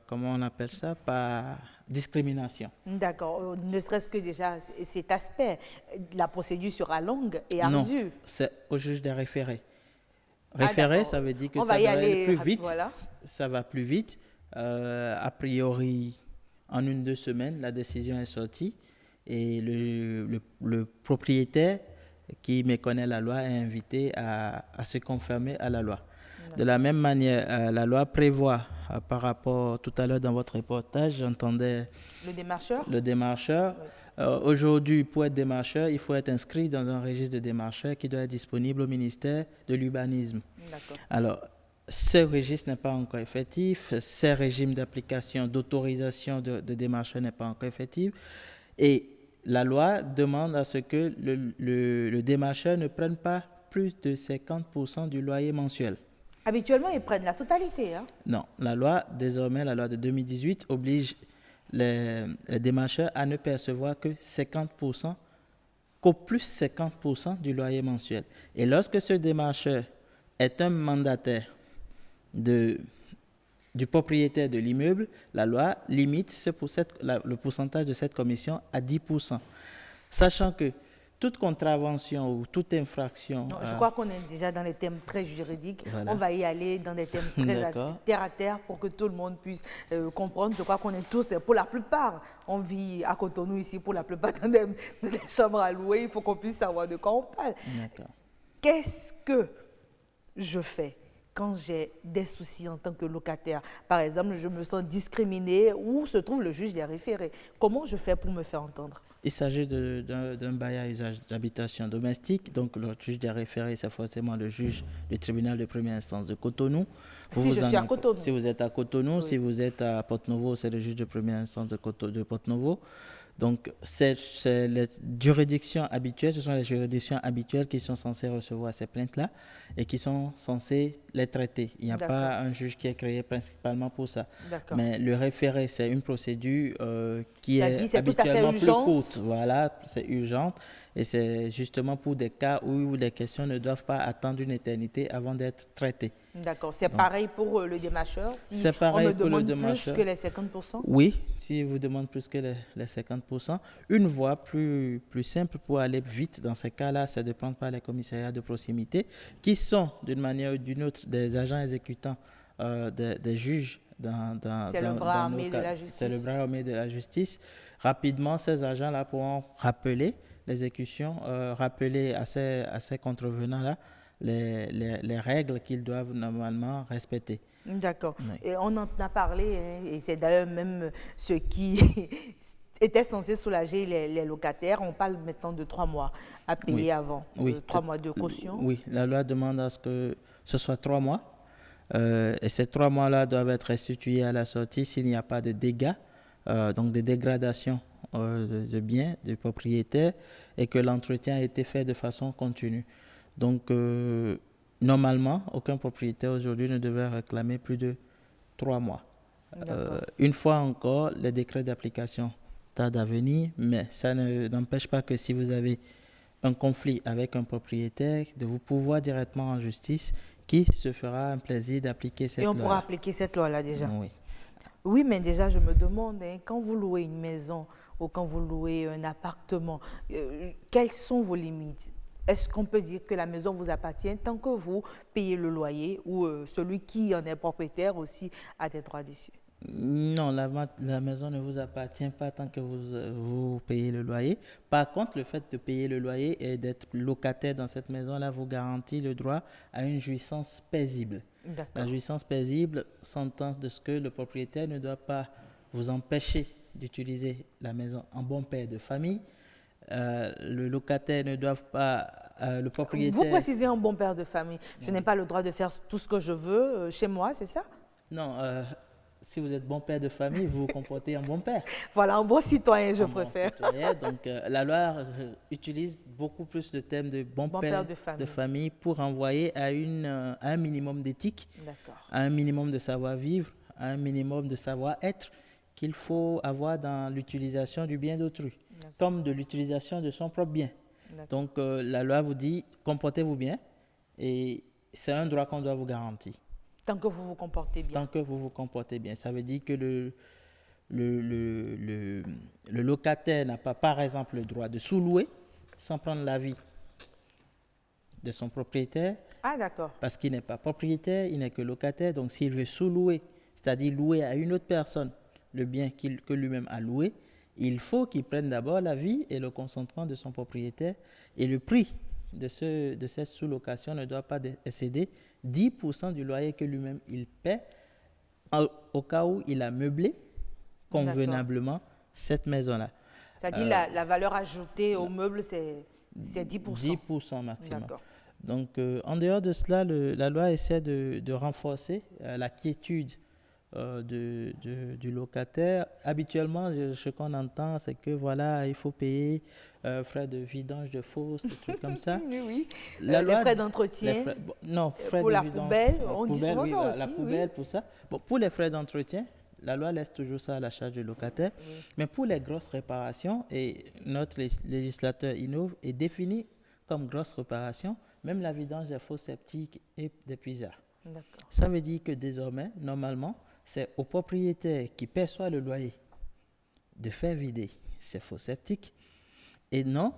comment on appelle ça, par discrimination. D'accord, ne serait-ce que déjà cet aspect, la procédure sera longue et ardue. Non, c'est au juge de référer. Référer, ça veut dire que ça va aller plus vite. Voilà. Ça va plus vite. A priori, en 1-2 semaines, la décision est sortie et le propriétaire qui méconnaît la loi est invité à se conformer à la loi. De la même manière, la loi prévoit, par rapport, tout à l'heure dans votre reportage, j'entendais le démarcheur. Oui. Aujourd'hui, pour être démarcheur, il faut être inscrit dans un registre de démarcheurs qui doit être disponible au ministère de l'Urbanisme. Alors, ce registre n'est pas encore effectif, ce régime d'application, d'autorisation de démarcheur n'est pas encore effectif. Et la loi demande à ce que le démarcheur ne prenne pas plus de 50% du loyer mensuel. Habituellement, ils prennent la totalité. Hein? Non, la loi, désormais, la loi de 2018 oblige les démarcheurs à ne percevoir que 50%, qu'au plus 50% du loyer mensuel. Et lorsque ce démarcheur est un mandataire du propriétaire de l'immeuble, la loi limite le pourcentage de cette commission à 10%. Sachant que toute contravention ou toute infraction... Non, je crois qu'on est déjà dans les thèmes très juridiques. Voilà. On va y aller dans des thèmes très terre à terre pour que tout le monde puisse comprendre. Je crois qu'on est tous, pour la plupart, on vit à Cotonou ici, pour la plupart dans des chambres à louer. Il faut qu'on puisse savoir de quoi on parle. Qu'est-ce que je fais quand j'ai des soucis en tant que locataire? Par exemple, je me sens discriminée. Où se trouve le juge des référés? Comment je fais pour me faire entendre? Il s'agit d'un bail à usage d'habitation domestique. Donc, le juge des référés, c'est forcément le juge du tribunal de première instance de Cotonou. Si je suis à Cotonou. Si vous êtes à Cotonou, oui. Si vous êtes à Porto-Novo, c'est le juge de première instance de Porto-Novo. Donc, c'est les juridictions habituelles, ce sont les juridictions habituelles qui sont censées recevoir ces plaintes-là et qui sont censées les traiter. Il n'y a pas un juge qui est créé principalement pour ça. Mais le référé, c'est une procédure qui est habituellement plus courte. Voilà, c'est urgent. Et c'est justement pour des cas où les questions ne doivent pas attendre une éternité avant d'être traitées. D'accord. C'est pareil pour le démarcheur? Si on me demande plus que les 50%? Oui, si vous demande plus que les 50%. Une voie plus simple pour aller vite dans ces cas-là, c'est de prendre par les commissariats de proximité, qui sont d'une manière ou d'une autre des agents exécutants des juges. C'est le bras armé de la justice. C'est le bras armé de la justice. Rapidement, ces agents-là pourront rappeler l'exécution, rappeler à ces contrevenants-là les règles qu'ils doivent normalement respecter. D'accord. Oui. Et on en a parlé, hein, et c'est d'ailleurs même ce qui était censé soulager les locataires. On parle maintenant de 3 mois à payer avant, 3 mois de caution. Oui, la loi demande à ce que ce soit 3 mois. Et ces 3 mois-là doivent être restitués à la sortie s'il n'y a pas de dégâts, donc de dégradation de biens, de propriétaires, et que l'entretien a été fait de façon continue. Donc, normalement, aucun propriétaire aujourd'hui ne devrait réclamer plus de 3 mois. Une fois encore, les décrets d'application tardent à venir, mais ça n'empêche pas que si vous avez un conflit avec un propriétaire, de vous pourvoir directement en justice, qui se fera un plaisir d'appliquer cette loi. Et on pourra appliquer cette loi-là déjà. Oui. Oui, mais déjà, je me demande, hein, quand vous louez une maison ou quand vous louez un appartement, quelles sont vos limites? Est-ce qu'on peut dire que la maison vous appartient tant que vous payez le loyer ou celui qui en est propriétaire aussi a des droits dessus? Non, la maison ne vous appartient pas tant que vous payez le loyer. Par contre, le fait de payer le loyer et d'être locataire dans cette maison-là vous garantit le droit à une jouissance paisible. La jouissance paisible s'entend de ce que le propriétaire ne doit pas vous empêcher d'utiliser la maison en bon père de famille. Le locataire ne doit pas... le propriétaire... Vous précisez en bon père de famille. Je n'ai pas le droit de faire tout ce que je veux chez moi, c'est ça? Non, si vous êtes bon père de famille, vous vous comportez en bon père. Voilà, un bon citoyen, je préfère. Bon citoyen, donc, la loi utilise beaucoup plus le terme de bon père de famille pour renvoyer à un minimum d'éthique, à un minimum de savoir-vivre, à un minimum de savoir-être qu'il faut avoir dans l'utilisation du bien d'autrui, comme de l'utilisation de son propre bien. Donc, la loi vous dit, comportez-vous bien, et c'est un droit qu'on doit vous garantir. Tant que vous vous comportez bien. Tant que vous vous comportez bien. Ça veut dire que le locataire n'a pas, par exemple, le droit de sous-louer sans prendre l'avis de son propriétaire. Ah, d'accord. Parce qu'il n'est pas propriétaire, il n'est que locataire. Donc, s'il veut sous-louer, c'est-à-dire louer à une autre personne le bien que lui-même a loué, il faut qu'il prenne d'abord l'avis et le consentement de son propriétaire et le prix de cette sous-location ne doit pas excéder 10% du loyer que lui-même il paie au cas où il a meublé convenablement cette maison-là. C'est-à-dire la valeur ajoutée au meuble, c'est 10%. 10% maximum. Donc, en dehors de cela, la loi essaie de renforcer la quiétude du locataire. Habituellement, ce qu'on entend, c'est que voilà, il faut payer frais de vidange de fosse, des trucs comme ça. Oui. Les frais d'entretien. Non, frais pour de la vidange. Poubelle, on dit poubelle, souvent oui, ça aussi. La poubelle, pour ça. Bon, pour les frais d'entretien, la loi laisse toujours ça à la charge du locataire. Mais pour les grosses réparations, et notre législateur innove et définit comme grosse réparation même la vidange des fosses septiques et des puisards. Ça veut dire que désormais, normalement, c'est au propriétaire qui perçoit le loyer de faire vider ses fosses septiques et non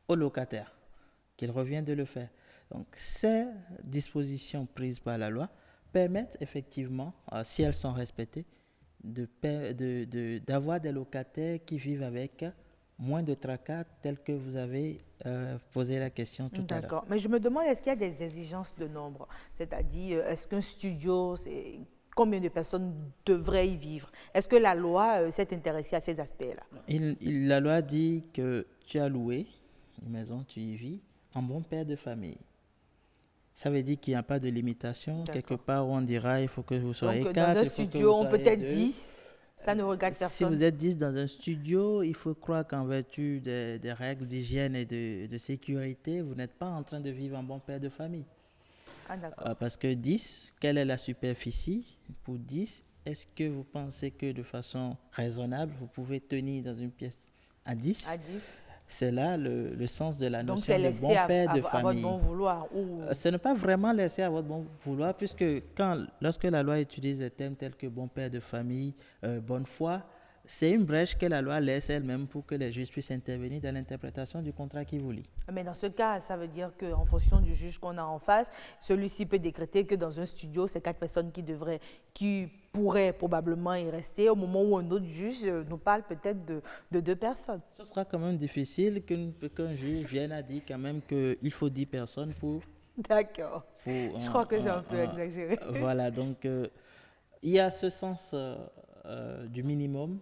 au locataire qu'il revient de le faire. Donc, ces dispositions prises par la loi permettent effectivement, si elles sont respectées, d'avoir des locataires qui vivent avec moins de tracas, tel que vous avez posé la question tout à l'heure. D'accord. Mais je me demande, est-ce qu'il y a des exigences de nombre? C'est-à-dire, est-ce qu'un studio, combien de personnes devraient y vivre? Est-ce que la loi s'est intéressée à ces aspects-là? La loi dit que tu as loué une maison, tu y vis, en bon père de famille. Ça veut dire qu'il n'y a pas de limitation. Quelque part où on dira il faut que vous soyez 4. Dans un studio, on peut être 10. Ça ne regarde personne. Si vous êtes 10 dans un studio, il faut croire qu'en vertu des règles d'hygiène et de sécurité, vous n'êtes pas en train de vivre en bon père de famille. Ah, d'accord. Parce que 10, quelle est la superficie pour 10? Est-ce que vous pensez que de façon raisonnable, vous pouvez tenir dans une pièce à 10? À 10. C'est là le sens de la Donc notion de bon père de famille. à votre bon vouloir Ce n'est pas vraiment laissé à votre bon vouloir, puisque lorsque la loi utilise des termes tels que bon père de famille, bonne foi, c'est une brèche que la loi laisse elle-même pour que les juges puissent intervenir dans l'interprétation du contrat qui vous lie. Mais dans ce cas, ça veut dire qu'en fonction du juge qu'on a en face, celui-ci peut décréter que dans un studio, c'est 4 personnes qui pourraient probablement y rester au moment où un autre juge nous parle peut-être de 2 personnes. Ce sera quand même difficile qu'un juge vienne à dire quand même qu'il faut 10 personnes pour... D'accord. Je crois que j'ai un peu exagéré. Voilà, donc il y a ce sens du minimum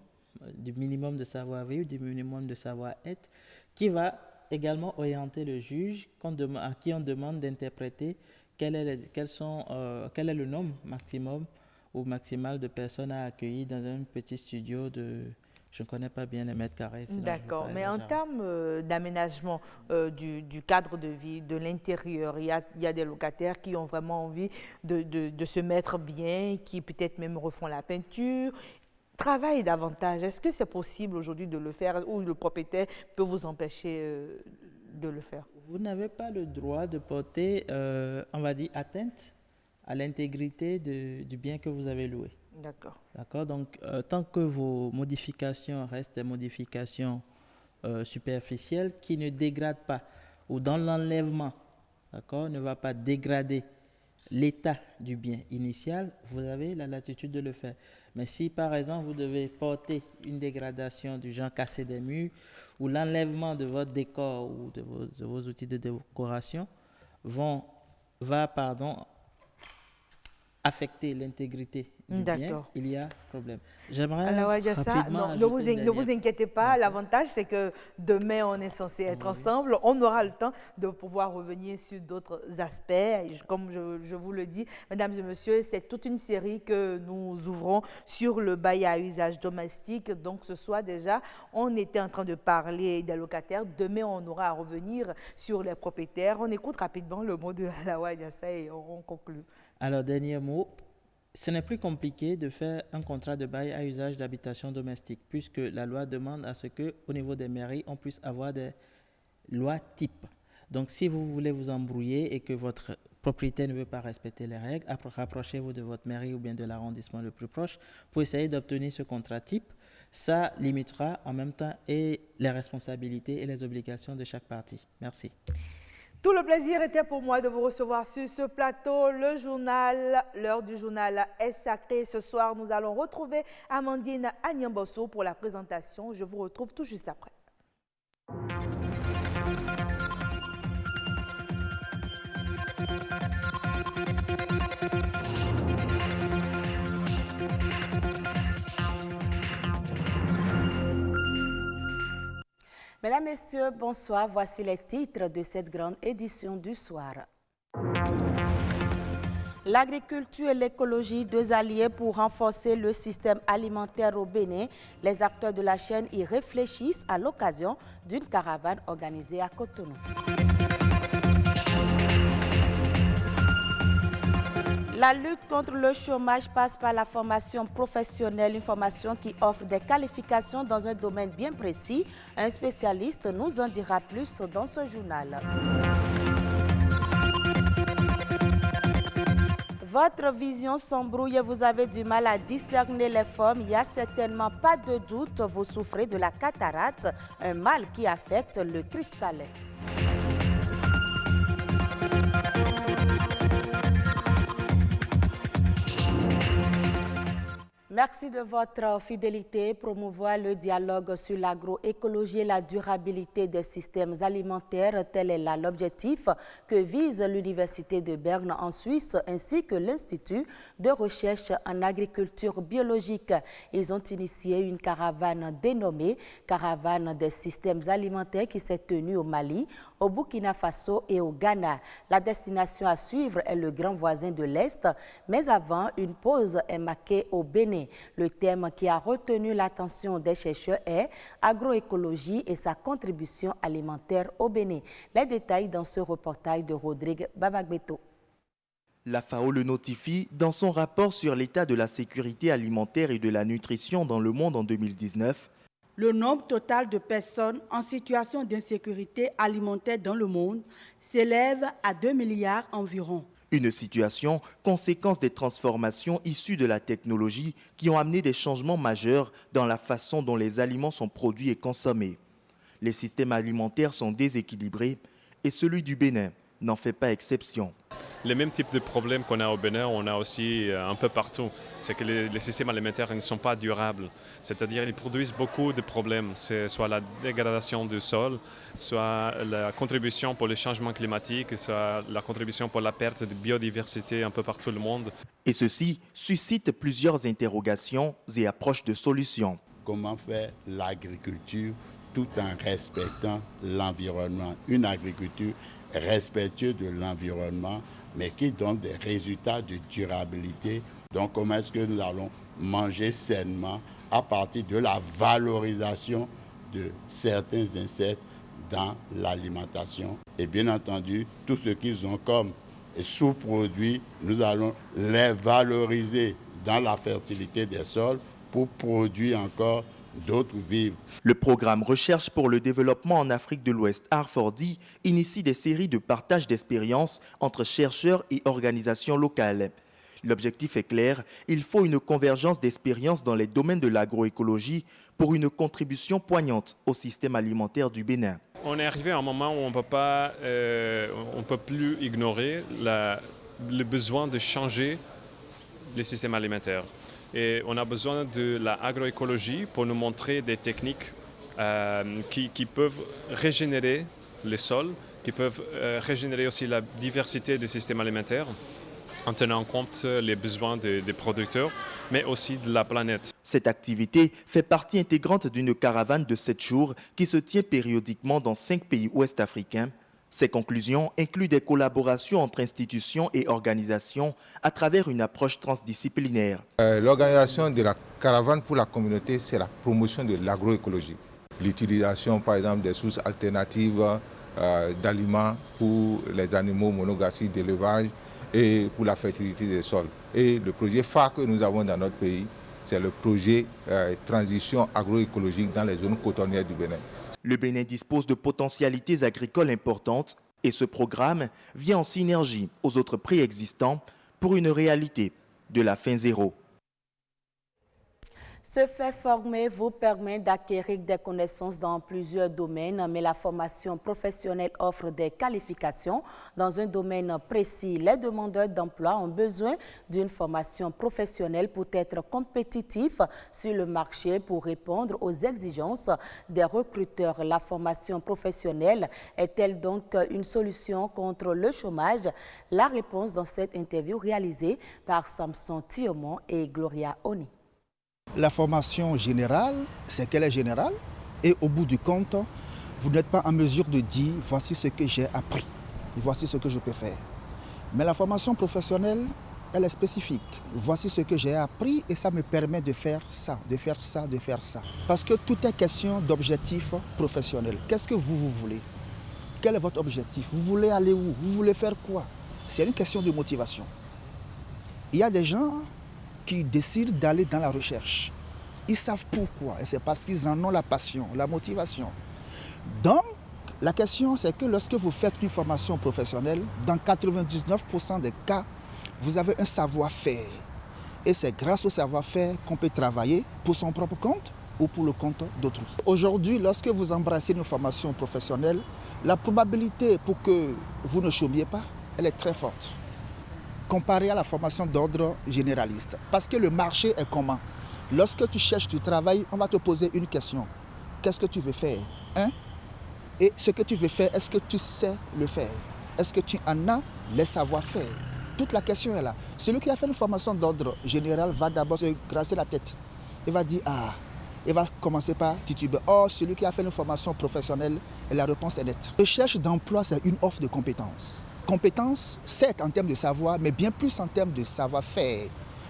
de savoir-vivre, du minimum de savoir-être, qui va également orienter le juge à qui on demande d'interpréter quel est le nombre maximum ou maximal de personnes à accueillir dans un petit studio de... Je ne connais pas bien les mètres carrés. D'accord, mais en termes d'aménagement du cadre de vie, de l'intérieur, il y a des locataires qui ont vraiment envie de se mettre bien, qui peut-être même refont la peinture, travaillent davantage. Est-ce que c'est possible aujourd'hui de le faire ou le propriétaire peut vous empêcher de le faire? Vous n'avez pas le droit de porter, on va dire, atteinte à l'intégrité du bien que vous avez loué. D'accord. D'accord. Donc, tant que vos modifications restent des modifications superficielles qui ne dégradent pas, ou dans l'enlèvement, d'accord, ne va pas dégrader l'état du bien initial, vous avez la latitude de le faire. Mais si, par exemple, vous devez porter une dégradation du genre casser des murs ou l'enlèvement de votre décor ou de vos outils de décoration va affecter l'intégrité du bien, il y a problème. J'aimerais rapidement ne vous inquiétez pas, l'avantage c'est que demain on est censé être ensemble, on aura le temps de pouvoir revenir sur d'autres aspects. Comme je vous le dis, mesdames et messieurs, c'est toute une série que nous ouvrons sur le bail à usage domestique. Donc ce soir déjà, on était en train de parler des locataires, demain on aura à revenir sur les propriétaires. On écoute rapidement le mot de Alawa Diassa et on conclut. Alors, dernier mot, ce n'est plus compliqué de faire un contrat de bail à usage d'habitation domestique, puisque la loi demande à ce qu'au niveau des mairies, on puisse avoir des lois types. Donc, si vous voulez vous embrouiller et que votre propriétaire ne veut pas respecter les règles, rapprochez-vous de votre mairie ou bien de l'arrondissement le plus proche pour essayer d'obtenir ce contrat type. Ça limitera en même temps et les responsabilités et les obligations de chaque partie. Merci. Tout le plaisir était pour moi de vous recevoir sur ce plateau. Le journal, l'heure du journal est sacrée. Ce soir, nous allons retrouver Amandine Agnambosso pour la présentation. Je vous retrouve tout juste après. Mesdames, Messieurs, bonsoir. Voici les titres de cette grande édition du soir. L'agriculture et l'écologie, deux alliés pour renforcer le système alimentaire au Bénin. Les acteurs de la chaîne y réfléchissent à l'occasion d'une caravane organisée à Cotonou. La lutte contre le chômage passe par la formation professionnelle, une formation qui offre des qualifications dans un domaine bien précis. Un spécialiste nous en dira plus dans ce journal. Votre vision s'embrouille et vous avez du mal à discerner les formes. Il n'y a certainement pas de doute, vous souffrez de la cataracte, un mal qui affecte le cristallin. Merci de votre fidélité. Promouvoir le dialogue sur l'agroécologie et la durabilité des systèmes alimentaires, tel est là l'objectif que vise l'Université de Berne en Suisse ainsi que l'Institut de recherche en agriculture biologique. Ils ont initié une caravane dénommée Caravane des systèmes alimentaires qui s'est tenue au Mali, au Burkina Faso et au Ghana. La destination à suivre est le grand voisin de l'Est, mais avant, une pause est marquée au Bénin. Le thème qui a retenu l'attention des chercheurs est agroécologie et sa contribution alimentaire au Bénin. Les détails dans ce reportage de Rodrigue Babagbeto. La FAO le notifie dans son rapport sur l'état de la sécurité alimentaire et de la nutrition dans le monde en 2019. Le nombre total de personnes en situation d'insécurité alimentaire dans le monde s'élève à 2 milliards environ. Une situation conséquence des transformations issues de la technologie qui ont amené des changements majeurs dans la façon dont les aliments sont produits et consommés. Les systèmes alimentaires sont déséquilibrés et celui du Bénin n'en fait pas exception. Les mêmes types de problèmes qu'on a au Bénin, on a aussi un peu partout. C'est que les systèmes alimentaires ne sont pas durables. C'est-à-dire qu'ils produisent beaucoup de problèmes. C'est soit la dégradation du sol, soit la contribution pour le changement climatique, soit la contribution pour la perte de biodiversité un peu partout le monde. Et ceci suscite plusieurs interrogations et approches de solutions. Comment faire l'agriculture tout en respectant l'environnement? Une agriculture respectueuse de l'environnement, mais qui donne des résultats de durabilité. Donc comment est-ce que nous allons manger sainement à partir de la valorisation de certains insectes dans l'alimentation? Et bien entendu, tout ce qu'ils ont comme sous-produits, nous allons les valoriser dans la fertilité des sols pour produire encore d'autres vivres. Le programme Recherche pour le développement en Afrique de l'Ouest, R4D, initie des séries de partage d'expériences entre chercheurs et organisations locales. L'objectif est clair, il faut une convergence d'expériences dans les domaines de l'agroécologie pour une contribution poignante au système alimentaire du Bénin. On est arrivé à un moment où on ne peut plus ignorer le besoin de changer les systèmes alimentaires. Et on a besoin de l'agroécologie pour nous montrer des techniques qui peuvent régénérer les sols, qui peuvent régénérer aussi la diversité des systèmes alimentaires en tenant compte les besoins des producteurs, mais aussi de la planète. Cette activité fait partie intégrante d'une caravane de 7 jours qui se tient périodiquement dans 5 pays ouest africains. Ces conclusions incluent des collaborations entre institutions et organisations à travers une approche transdisciplinaire. L'organisation de la caravane pour la communauté, c'est la promotion de l'agroécologie. L'utilisation, par exemple, des sources alternatives d'aliments pour les animaux monogastriques d'élevage et pour la fertilité des sols. Et le projet phare que nous avons dans notre pays, c'est le projet transition agroécologique dans les zones cotonnières du Bénin. Le Bénin dispose de potentialités agricoles importantes et ce programme vient en synergie aux autres préexistants pour une réalité de la fin zéro. Se faire former vous permet d'acquérir des connaissances dans plusieurs domaines, mais la formation professionnelle offre des qualifications dans un domaine précis. Les demandeurs d'emploi ont besoin d'une formation professionnelle pour être compétitifs sur le marché pour répondre aux exigences des recruteurs. La formation professionnelle est-elle donc une solution contre le chômage? La réponse dans cette interview réalisée par Samson Thiomon et Gloria Oni. La formation générale, c'est qu'elle est générale et au bout du compte, vous n'êtes pas en mesure de dire « voici ce que j'ai appris et voici ce que je peux faire ». Mais la formation professionnelle, elle est spécifique. Voici ce que j'ai appris et ça me permet de faire ça, de faire ça, de faire ça. Parce que tout est question d'objectif professionnel. Qu'est-ce que vous voulez? Quel est votre objectif? Vous voulez aller où? Vous voulez faire quoi? C'est une question de motivation. Il y a des gens qui décident d'aller dans la recherche. Ils savent pourquoi et c'est parce qu'ils en ont la passion, la motivation. Donc, la question c'est que lorsque vous faites une formation professionnelle, dans 99% des cas, vous avez un savoir-faire. Et c'est grâce au savoir-faire qu'on peut travailler pour son propre compte ou pour le compte d'autrui. Aujourd'hui, lorsque vous embrassez une formation professionnelle, la probabilité pour que vous ne chômiez pas, elle est très forte, comparée à la formation d'ordre généraliste. Parce que le marché est comment? Lorsque tu cherches du travail, on va te poser une question. Qu'est-ce que tu veux faire? Et ce que tu veux faire, est-ce que tu sais le faire? Est-ce que tu en as les savoir-faire? Toute la question est là. Celui qui a fait une formation d'ordre général va d'abord se grasser la tête. Il va dire, il va commencer par tituber. Or, celui qui a fait une formation professionnelle, la réponse est nette. Recherche d'emploi, c'est une offre de compétences. Compétences, certes en termes de savoir, mais bien plus en termes de savoir-faire.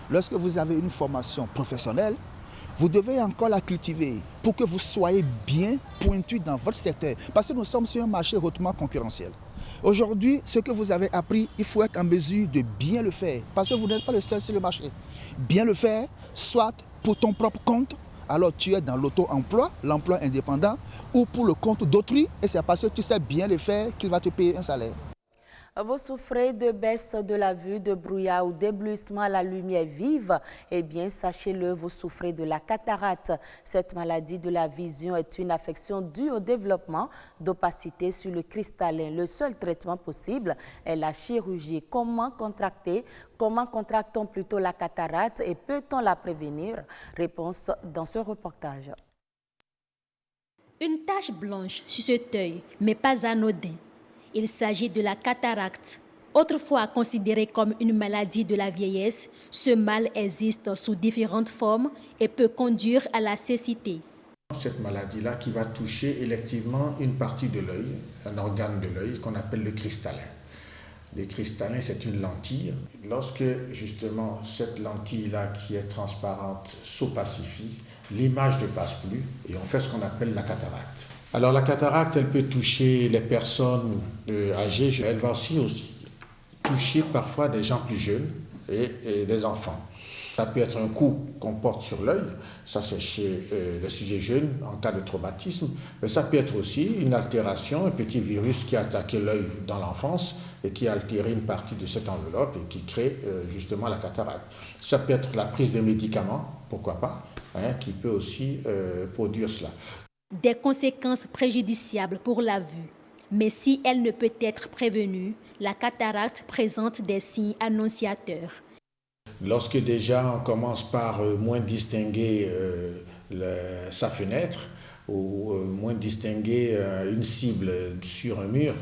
Lorsque vous avez une formation professionnelle, vous devez encore la cultiver pour que vous soyez bien pointu dans votre secteur. Parce que nous sommes sur un marché hautement concurrentiel. Aujourd'hui, ce que vous avez appris, il faut être en mesure de bien le faire. Parce que vous n'êtes pas le seul sur le marché. Bien le faire, soit pour ton propre compte, alors tu es dans l'auto-emploi, l'emploi indépendant, ou pour le compte d'autrui, et c'est parce que tu sais bien le faire qu'il va te payer un salaire. Vous souffrez de baisse de la vue, de brouillard ou d'éblouissement à la lumière vive, eh bien, sachez-le, vous souffrez de la cataracte. Cette maladie de la vision est une affection due au développement d'opacité sur le cristallin. Le seul traitement possible est la chirurgie. Comment contracte-t-on plutôt la cataracte et peut-on la prévenir? Réponse dans ce reportage. Une tache blanche sur cet œil, mais pas anodin. Il s'agit de la cataracte. Autrefois considérée comme une maladie de la vieillesse, ce mal existe sous différentes formes et peut conduire à la cécité. Cette maladie-là qui va toucher électivement une partie de l'œil, un organe de l'œil qu'on appelle le cristallin. Le cristallin, c'est une lentille. Lorsque justement cette lentille-là qui est transparente s'opacifie, l'image ne passe plus et on fait ce qu'on appelle la cataracte. Alors la cataracte, elle peut toucher les personnes âgées, elle va aussi toucher parfois des gens plus jeunes et des enfants. Ça peut être un coup qu'on porte sur l'œil, ça c'est chez les sujets jeunes en cas de traumatisme, mais ça peut être aussi une altération, un petit virus qui a attaqué l'œil dans l'enfance et qui a altéré une partie de cette enveloppe et qui crée justement la cataracte. Ça peut être la prise de médicaments, pourquoi pas, qui peut aussi produire cela. Des conséquences préjudiciables pour la vue. Mais si elle ne peut être prévenue, la cataracte présente des signes annonciateurs. Lorsque déjà on commence par moins distinguer sa fenêtre ou moins distinguer une cible sur un mur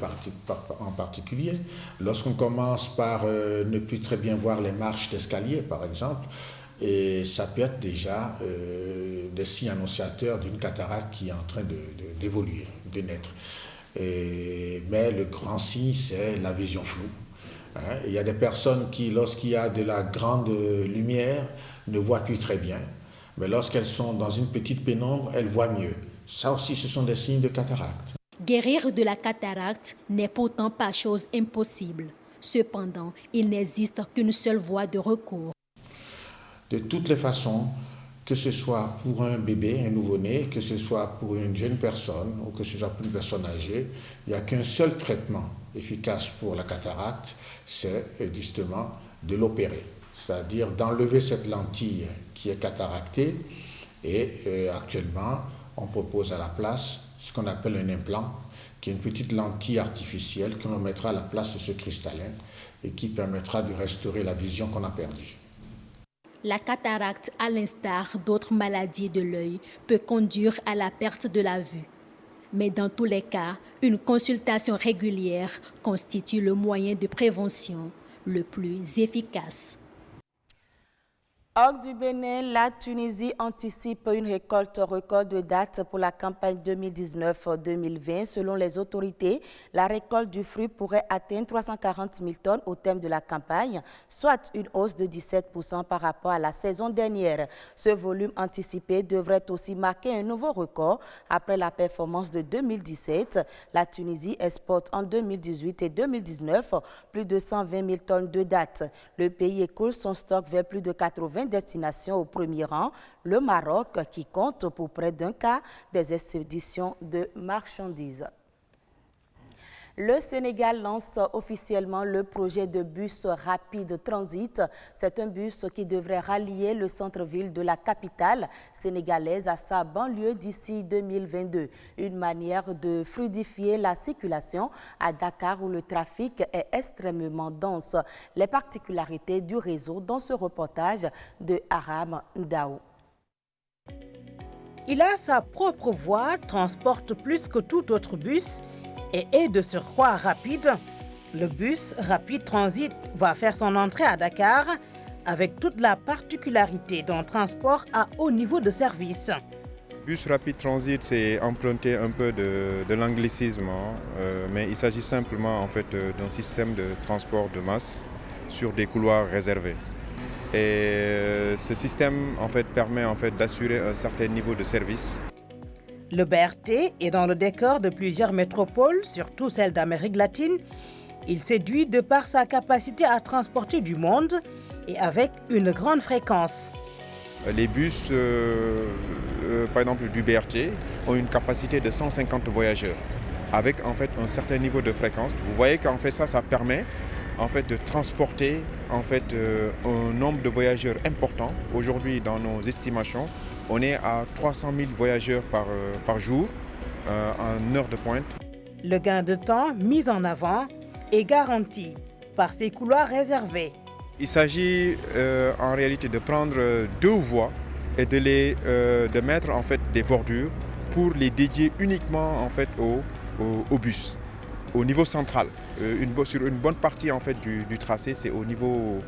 en particulier, lorsqu'on commence par ne plus très bien voir les marches d'escalier par exemple, et ça peut être déjà des signes annonciateurs d'une cataracte qui est en train d'évoluer, de naître. Mais le grand signe, c'est la vision floue. Il y a des personnes qui, lorsqu'il y a de la grande lumière, ne voient plus très bien. Mais lorsqu'elles sont dans une petite pénombre, elles voient mieux. Ça aussi, ce sont des signes de cataracte. Guérir de la cataracte n'est pourtant pas chose impossible. Cependant, il n'existe qu'une seule voie de recours. De toutes les façons, que ce soit pour un bébé, un nouveau-né, que ce soit pour une jeune personne ou que ce soit pour une personne âgée, il n'y a qu'un seul traitement efficace pour la cataracte, c'est justement de l'opérer. C'est-à-dire d'enlever cette lentille qui est cataractée et actuellement, on propose à la place ce qu'on appelle un implant, qui est une petite lentille artificielle que l'on mettra à la place de ce cristallin et qui permettra de restaurer la vision qu'on a perdue. La cataracte, à l'instar d'autres maladies de l'œil, peut conduire à la perte de la vue. Mais dans tous les cas, une consultation régulière constitue le moyen de prévention le plus efficace. Hors du Bénin, la Tunisie anticipe une récolte record de dates pour la campagne 2019-2020. Selon les autorités, la récolte du fruit pourrait atteindre 340 000 tonnes au terme de la campagne, soit une hausse de 17% par rapport à la saison dernière. Ce volume anticipé devrait aussi marquer un nouveau record après la performance de 2017. La Tunisie exporte en 2018 et 2019 plus de 120 000 tonnes de dattes. Le pays écoule son stock vers plus de 80 destinations au premier rang, le Maroc qui compte pour près d'un quart des expéditions de marchandises. Le Sénégal lance officiellement le projet de bus rapide transit. C'est un bus qui devrait rallier le centre-ville de la capitale sénégalaise à sa banlieue d'ici 2022. Une manière de fluidifier la circulation à Dakar où le trafic est extrêmement dense. Les particularités du réseau dans ce reportage de Aram Ndao. Il a sa propre voie, transporte plus que tout autre bus et est de surcroît rapide. Le bus Rapide Transit va faire son entrée à Dakar avec toute la particularité d'un transport à haut niveau de service. Bus Rapide Transit, c'est emprunté un peu de l'anglicisme, mais il s'agit simplement en fait d'un système de transport de masse sur des couloirs réservés. Et ce système en fait permet en fait d'assurer un certain niveau de service. Le BRT est dans le décor de plusieurs métropoles, surtout celles d'Amérique latine. Il séduit de par sa capacité à transporter du monde et avec une grande fréquence. Les bus, par exemple du BRT, ont une capacité de 150 voyageurs, avec en fait un certain niveau de fréquence. Vous voyez qu'en fait ça permet en fait de transporter en fait un nombre de voyageurs important. Aujourd'hui, dans nos estimations, on est à 300 000 voyageurs par jour en heure de pointe. Le gain de temps mis en avant est garanti par ces couloirs réservés. Il s'agit en réalité de prendre deux voies et de mettre en fait des bordures pour les dédier uniquement en fait au bus, au niveau central. Sur une bonne partie en fait du tracé, c'est au niveau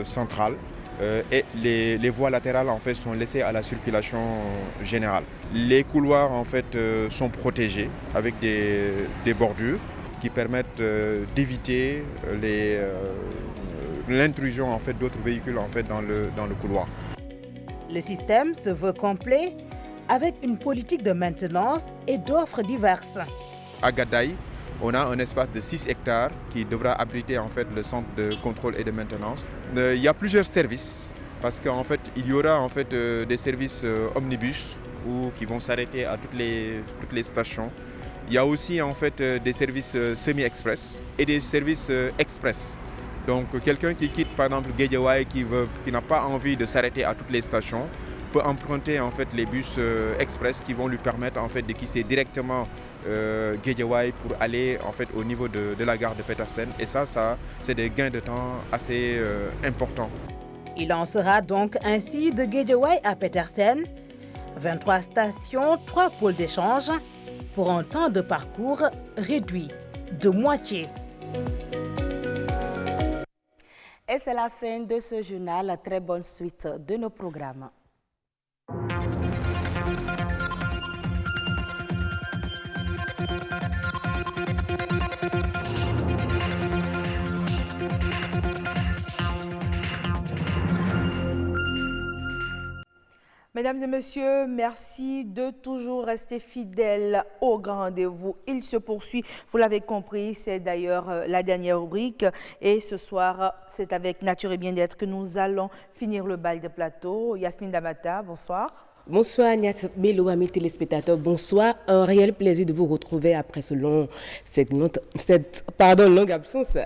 central. Et les voies latérales en fait sont laissées à la circulation générale. Les couloirs en fait sont protégés avec des bordures qui permettent d'éviter l'intrusion en fait d'autres véhicules en fait dans le couloir. Le système se veut complet avec une politique de maintenance et d'offres diverses. À Gadaï, on a un espace de 6 hectares qui devra abriter en fait le centre de contrôle et de maintenance. Il y a plusieurs services parce qu'en fait il y aura en fait des services omnibus qui vont s'arrêter à toutes les stations. Il y a aussi en fait des services semi-express et des services express. Donc quelqu'un qui quitte par exemple Guédiawaye qui n'a pas envie de s'arrêter à toutes les stations peut emprunter en fait les bus express qui vont lui permettre en fait de quitter directement Guédiawaye pour aller en fait au niveau de la gare de Petersen. Et ça c'est des gains de temps assez importants. Il en sera donc ainsi de Guédiawaye à Petersen, 23 stations, 3 pôles d'échange pour un temps de parcours réduit de moitié. Et c'est la fin de ce journal. Très bonne suite de nos programmes. Mesdames et messieurs, merci de toujours rester fidèles au grand rendez-vous. Il se poursuit, vous l'avez compris, c'est d'ailleurs la dernière rubrique. Et ce soir, c'est avec Nature et Bien-être que nous allons finir le bal de plateau. Yasmine Damata, bonsoir. Bonsoir Agnès Bello, amis téléspectateurs, bonsoir. Un réel plaisir de vous retrouver après cette longue absence.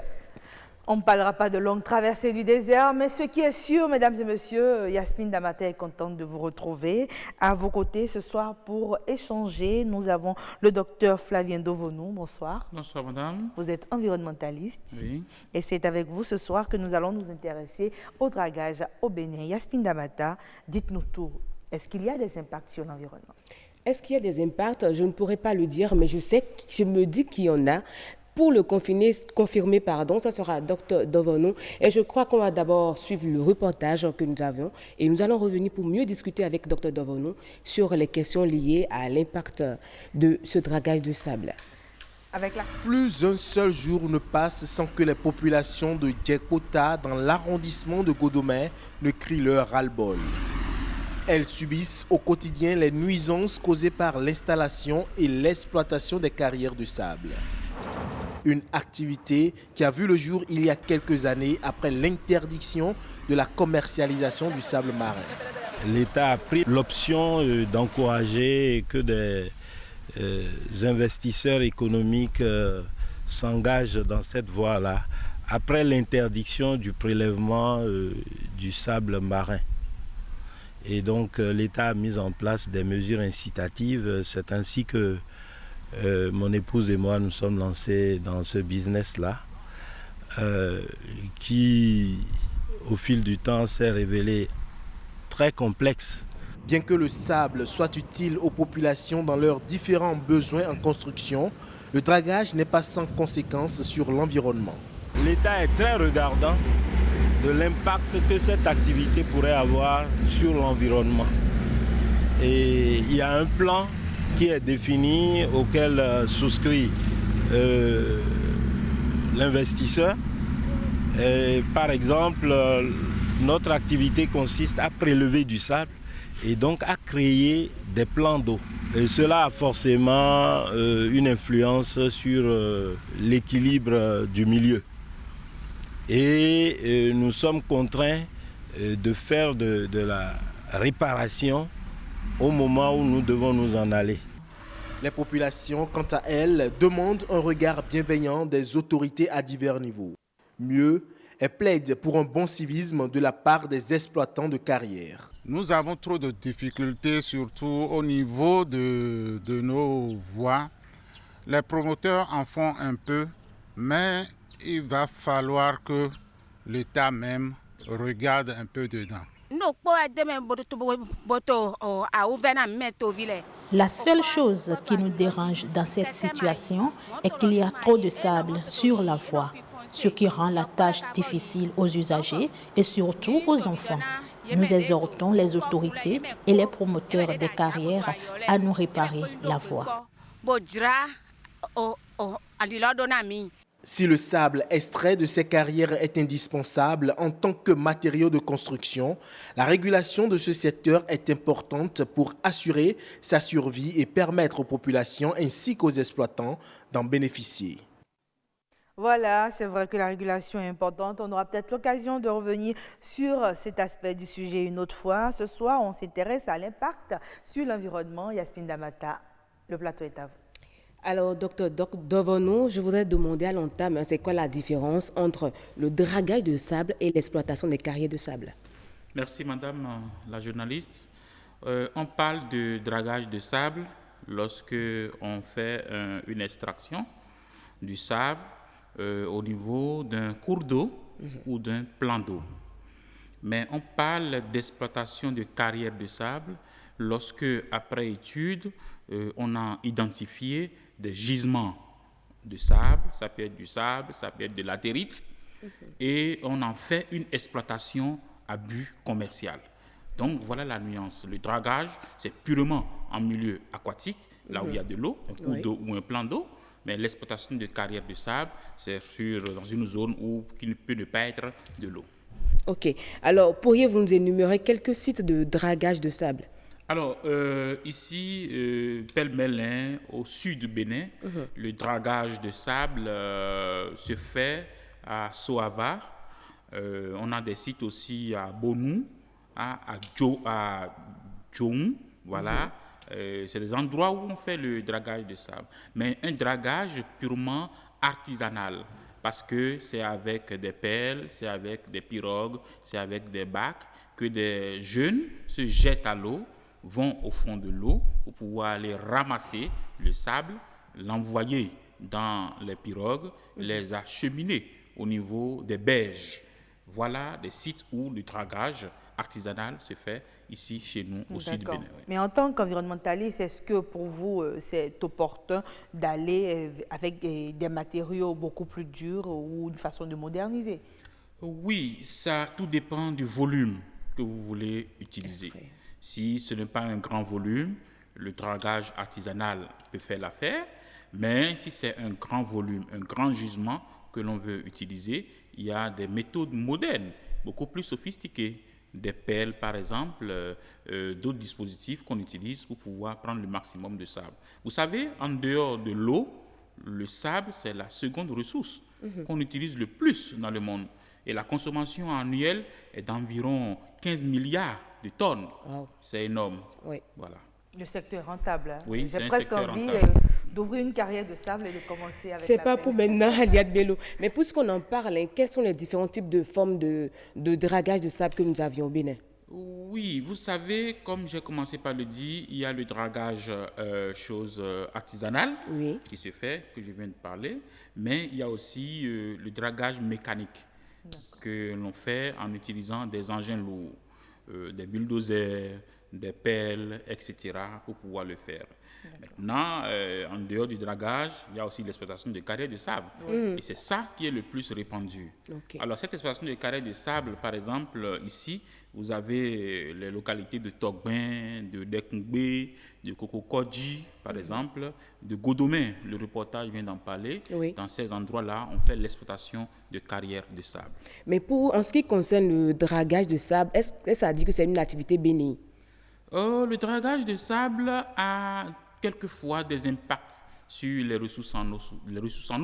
On ne parlera pas de longue traversée du désert, mais ce qui est sûr, mesdames et messieurs, Yasmine Damata est contente de vous retrouver à vos côtés ce soir pour échanger. Nous avons le docteur Flavien Dovonou. Bonsoir. Bonsoir, madame. Vous êtes environnementaliste. Oui. Et c'est avec vous ce soir que nous allons nous intéresser au dragage au Bénin. Yasmine Damata, dites-nous tout. Est-ce qu'il y a des impacts sur l'environnement? Est-ce qu'il y a des impacts? Je ne pourrais pas le dire, mais je me dis qu'il y en a. Pour le confirmer, ça sera Dr Dovono. Et je crois qu'on va d'abord suivre le reportage que nous avions et nous allons revenir pour mieux discuter avec Dr Dovono sur les questions liées à l'impact de ce dragage de sable. Plus un seul jour ne passe sans que les populations de Djekota, dans l'arrondissement de Godomé, ne crient leur ras-le-bol. Elles subissent au quotidien les nuisances causées par l'installation et l'exploitation des carrières de sable. Une activité qui a vu le jour il y a quelques années après l'interdiction de la commercialisation du sable marin. L'État a pris l'option d'encourager que des investisseurs économiques s'engagent dans cette voie-là après l'interdiction du prélèvement du sable marin. Et donc l'État a mis en place des mesures incitatives. C'est ainsi que mon épouse et moi nous sommes lancés dans ce business-là qui au fil du temps s'est révélé très complexe. Bien que le sable soit utile aux populations dans leurs différents besoins en construction, le dragage n'est pas sans conséquences sur l'environnement. L'État est très regardant de l'impact que cette activité pourrait avoir sur l'environnement. Et il y a un plan qui est défini, auquel souscrit l'investisseur. Par exemple, notre activité consiste à prélever du sable et donc à créer des plans d'eau. Et cela a forcément une influence sur l'équilibre du milieu. Et nous sommes contraints de faire de la réparation au moment où nous devons nous en aller. Les populations, quant à elles, demandent un regard bienveillant des autorités à divers niveaux. Mieux, elles plaident pour un bon civisme de la part des exploitants de carrières. Nous avons trop de difficultés, surtout au niveau de nos voies. Les promoteurs en font un peu, mais il va falloir que l'État même regarde un peu dedans. La seule chose qui nous dérange dans cette situation est qu'il y a trop de sable sur la voie, ce qui rend la tâche difficile aux usagers et surtout aux enfants. Nous exhortons les autorités et les promoteurs des carrières à nous réparer la voie. Si le sable extrait de ces carrières est indispensable en tant que matériau de construction, la régulation de ce secteur est importante pour assurer sa survie et permettre aux populations ainsi qu'aux exploitants d'en bénéficier. Voilà, c'est vrai que la régulation est importante. On aura peut-être l'occasion de revenir sur cet aspect du sujet une autre fois. Ce soir, on s'intéresse à l'impact sur l'environnement. Yasmine Damata, le plateau est à vous. Alors, docteur Dovono, je voudrais demander à l'entame, c'est quoi la différence entre le dragage de sable et l'exploitation des carrières de sable? Merci, madame la journaliste. On parle de dragage de sable lorsque on fait une extraction du sable au niveau d'un cours d'eau ou d'un plan d'eau. Mais on parle d'exploitation de carrières de sable lorsque, après étude, on a identifié des gisements de sable, ça peut être du sable, ça peut être de latérite, et on en fait une exploitation à but commercial. Donc voilà la nuance. Le dragage, c'est purement en milieu aquatique, là où il y a de l'eau, un cours d'eau ou un plan d'eau, mais l'exploitation de carrières de sable, c'est dans une zone qui ne peut ne pas être de l'eau. Ok. Alors, pourriez-vous nous énumérer quelques sites de dragage de sable? Alors, ici, Pelle-Mélin, au sud du Bénin, le dragage de sable se fait à Soava. On a des sites aussi à Bonou, à Djoum, voilà. C'est des endroits où on fait le dragage de sable. Mais un dragage purement artisanal, parce que c'est avec des pelles, c'est avec des pirogues, c'est avec des bacs que des jeunes se jettent à l'eau, vont au fond de l'eau pour pouvoir aller ramasser le sable, l'envoyer dans les pirogues, les acheminer au niveau des berges. Voilà des sites où le dragage artisanal se fait ici chez nous au sud du Bénin. Oui. Mais en tant qu'environnementaliste, est-ce que pour vous, c'est opportun d'aller avec des matériaux beaucoup plus durs ou une façon de moderniser? Oui, ça tout dépend du volume que vous voulez utiliser. Si ce n'est pas un grand volume, le dragage artisanal peut faire l'affaire, mais si c'est un grand volume, un grand gisement que l'on veut utiliser, il y a des méthodes modernes, beaucoup plus sophistiquées, des pelles par exemple, d'autres dispositifs qu'on utilise pour pouvoir prendre le maximum de sable. Vous savez, en dehors de l'eau, le sable, c'est la seconde ressource qu'on utilise le plus dans le monde. Et la consommation annuelle est d'environ 15 milliards de tonnes. Wow. C'est énorme. Oui. Voilà. Le secteur est rentable. Hein? Oui, j'ai presque envie d'ouvrir une carrière de sable et de commencer avec c'est pas pour maintenant, Aliade Bello. Mais puisqu'on en parle, hein, quels sont les différents types de formes de dragage de sable que nous avions au Bénin? Oui, vous savez, comme j'ai commencé par le dire, il y a le dragage artisanal qui se fait, que je viens de parler, mais il y a aussi le dragage mécanique que l'on fait en utilisant des engins lourds, des bulldozers, des pelles, etc., pour pouvoir le faire. Maintenant, en dehors du dragage, il y a aussi l'exploitation de carrières de sable. Et c'est ça qui est le plus répandu. Alors, cette exploitation de carrières de sable, par exemple, ici, vous avez les localités de Togbin, de Dekungbe, de Kokokodji, par exemple, de Godomé. Le reportage vient d'en parler. Dans ces endroits-là, on fait l'exploitation de carrières de sable. Mais en ce qui concerne le dragage de sable, est-ce que ça dit que c'est une activité bénie? Le dragage de sable a quelquefois des impacts sur les ressources en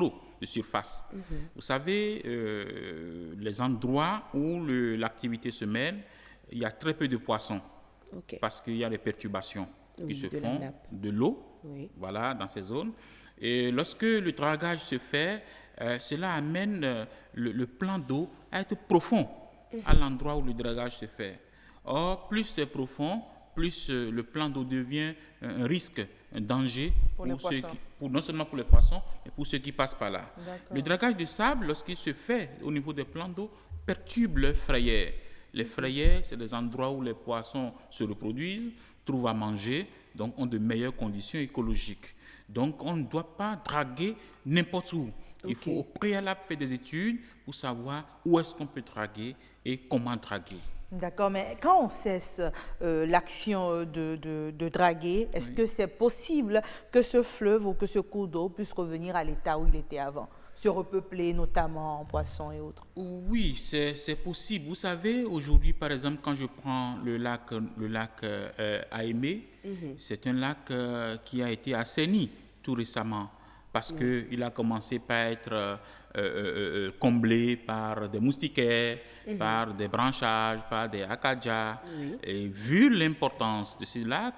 eau de surface. Vous savez, les endroits où l'activité se mène, il y a très peu de poissons parce qu'il y a des perturbations qui se font de l'eau voilà, dans ces zones. Et lorsque le dragage se fait, cela amène le plan d'eau à être profond à l'endroit où le dragage se fait. Or, plus c'est profond, plus le plan d'eau devient un risque, un danger non seulement pour les poissons, mais pour ceux qui passent par là. Le dragage de sable, lorsqu'il se fait au niveau des plans d'eau, perturbe leurs frayères. Les frayères, c'est des endroits où les poissons se reproduisent, trouvent à manger, donc ont de meilleures conditions écologiques. Donc, on ne doit pas draguer n'importe où. Il faut au préalable faire des études pour savoir où est-ce qu'on peut draguer et comment draguer. D'accord, mais quand on cesse l'action de draguer, est-ce que c'est possible que ce fleuve ou que ce cours d'eau puisse revenir à l'état où il était avant, se repeupler notamment en poissons et autres? Oui, c'est possible. Vous savez, aujourd'hui, par exemple, quand je prends le lac Aimé, c'est un lac qui a été assaini tout récemment parce qu'il a commencé par être comblé par des moustiquaires, par des branchages, par des acadias. Et vu l'importance de ce lac,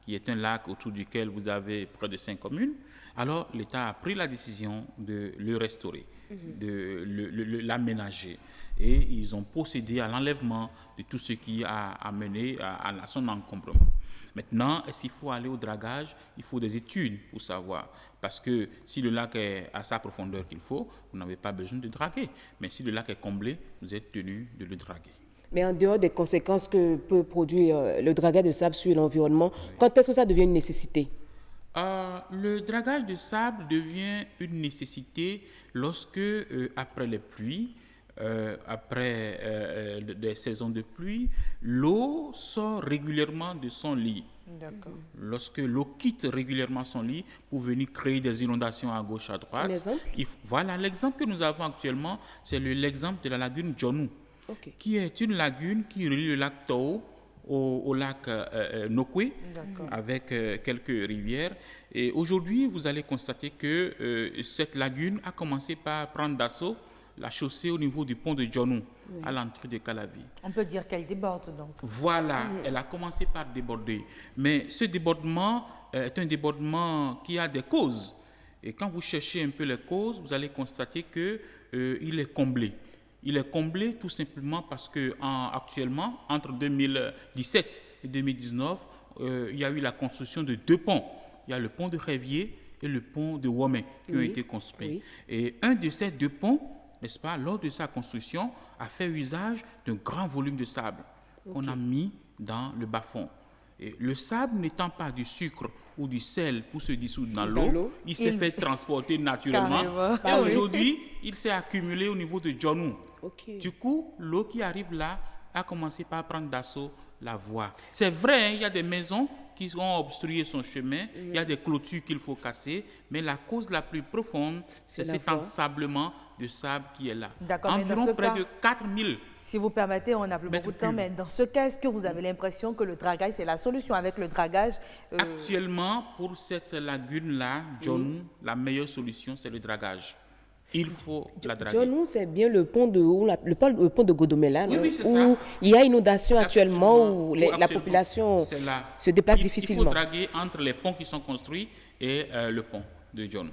qui est un lac autour duquel vous avez près de 5 communes, alors l'État a pris la décision de le restaurer, de l'aménager. Et ils ont procédé à l'enlèvement de tout ce qui a amené à son encombrement. Maintenant, s'il faut aller au dragage, il faut des études pour savoir. Parce que si le lac est à sa profondeur qu'il faut, vous n'avez pas besoin de draguer. Mais si le lac est comblé, vous êtes tenu de le draguer. Mais en dehors des conséquences que peut produire le dragage de sable sur l'environnement, quand est-ce que ça devient une nécessité? Le dragage de sable devient une nécessité lorsque, après les pluies, après des saisons de pluie, l'eau sort régulièrement de son lit. Lorsque l'eau quitte régulièrement son lit pour venir créer des inondations à gauche, à droite. Voilà, l'exemple que nous avons actuellement, c'est l'exemple de la lagune Djonou, qui est une lagune qui relie le lac Tao au lac Nokwe, avec quelques rivières. Et aujourd'hui, vous allez constater que cette lagune a commencé par prendre d'assaut la chaussée au niveau du pont de Djonou, à l'entrée de Calavi. On peut dire qu'elle déborde donc. Voilà, elle a commencé par déborder. Mais ce débordement est un débordement qui a des causes. Et quand vous cherchez un peu les causes, vous allez constater qu'il est comblé. Il est comblé tout simplement parce que actuellement, entre 2017 et 2019, il y a eu la construction de 2 ponts. Il y a le pont de Révier et le pont de Womé qui ont été construits. Et un de ces 2 ponts, n'est-ce pas, lors de sa construction, a fait usage d'un grand volume de sable qu'on a mis dans le bas-fond. Et le sable n'étant pas du sucre ou du sel pour se dissoudre dans l'eau, il s'est fait transporter naturellement. Et aujourd'hui, il s'est accumulé au niveau de Djonou. Du coup, l'eau qui arrive là a commencé par prendre d'assaut la voie. C'est vrai, il y a des maisons qui ont obstrué son chemin, il y a des clôtures qu'il faut casser, mais la cause la plus profonde, c'est cet ensablement de sable qui est là. Environ près de 4000. Si vous permettez, on n'a plus beaucoup de temps, mais dans ce cas, est-ce que vous avez l'impression que le dragage, c'est la solution avec le dragage Actuellement, pour cette lagune-là, Djonou, la meilleure solution, c'est le dragage. Il faut la draguer. Djonou, c'est bien le pont de Godomé, là, oui, c'est où ça. Il y a inondation actuellement, où la population se déplace difficilement. Il faut draguer entre les ponts qui sont construits et le pont de Djonou.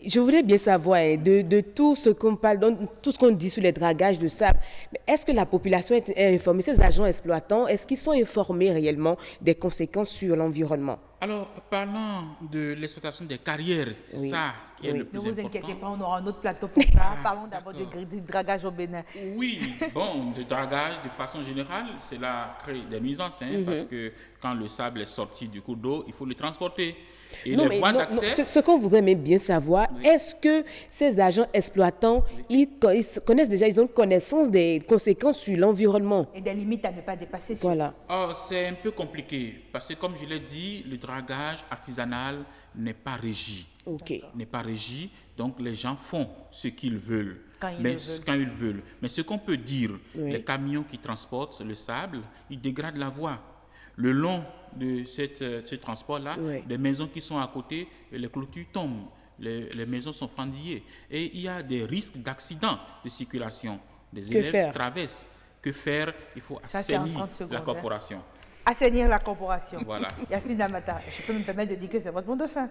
Je voudrais bien savoir de tout ce qu'on parle, tout ce qu'on dit sur les dragages de sable. Est-ce que la population est informée, ces agents exploitants, est-ce qu'ils sont informés réellement des conséquences sur l'environnement? Alors, parlant de l'exploitation des carrières, c'est ça qui est le plus important. Ne vous inquiétez pas, on aura un autre plateau pour ça. Parlons d'abord du dragage au Bénin. Oui, bon, le dragage, de façon générale, cela crée des nuisances, parce que quand le sable est sorti du cours d'eau, il faut le transporter. Et les voies d'accès... Ce qu'on voudrait même bien savoir, est-ce que ces agents exploitants, ils connaissent déjà, ils ont connaissance des conséquences sur l'environnement? Et des limites à ne pas dépasser. Voilà. C'est un peu compliqué, parce que comme je l'ai dit, le dragage artisanal n'est pas régi. N'est pas régi, donc les gens font ce qu'ils veulent. Quand ils veulent. Mais ce qu'on peut dire, les camions qui transportent le sable, ils dégradent la voie. Le long de ce transport-là, les maisons qui sont à côté, les clôtures tombent, les maisons sont fendillées. Et il y a des risques d'accidents de circulation. Des élèves traversent. Que faire? Il faut assainir la corporation. Assainir la corporation. Voilà. Yasmine Amata, je peux me permettre de dire que c'est votre mot de fin.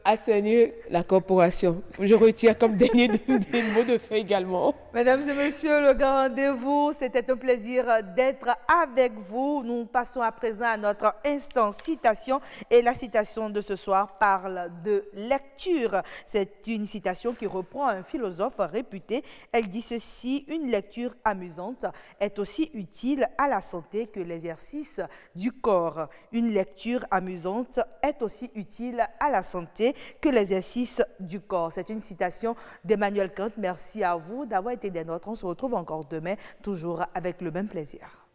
Assainir la corporation. Je retire comme dernier mot de fin également. Mesdames et messieurs, le grand rendez-vous, c'était un plaisir d'être avec vous. Nous passons à présent à notre instant citation. Et la citation de ce soir parle de lecture. C'est une citation qui reprend un philosophe réputé. Elle dit ceci: une lecture amusante est aussi utile à la santé que l'exercice du corps. Une lecture amusante est aussi utile à la santé que l'exercice du corps. C'est une citation d'Emmanuel Kant. Merci à vous d'avoir été des nôtres. On se retrouve encore demain, toujours avec le même plaisir.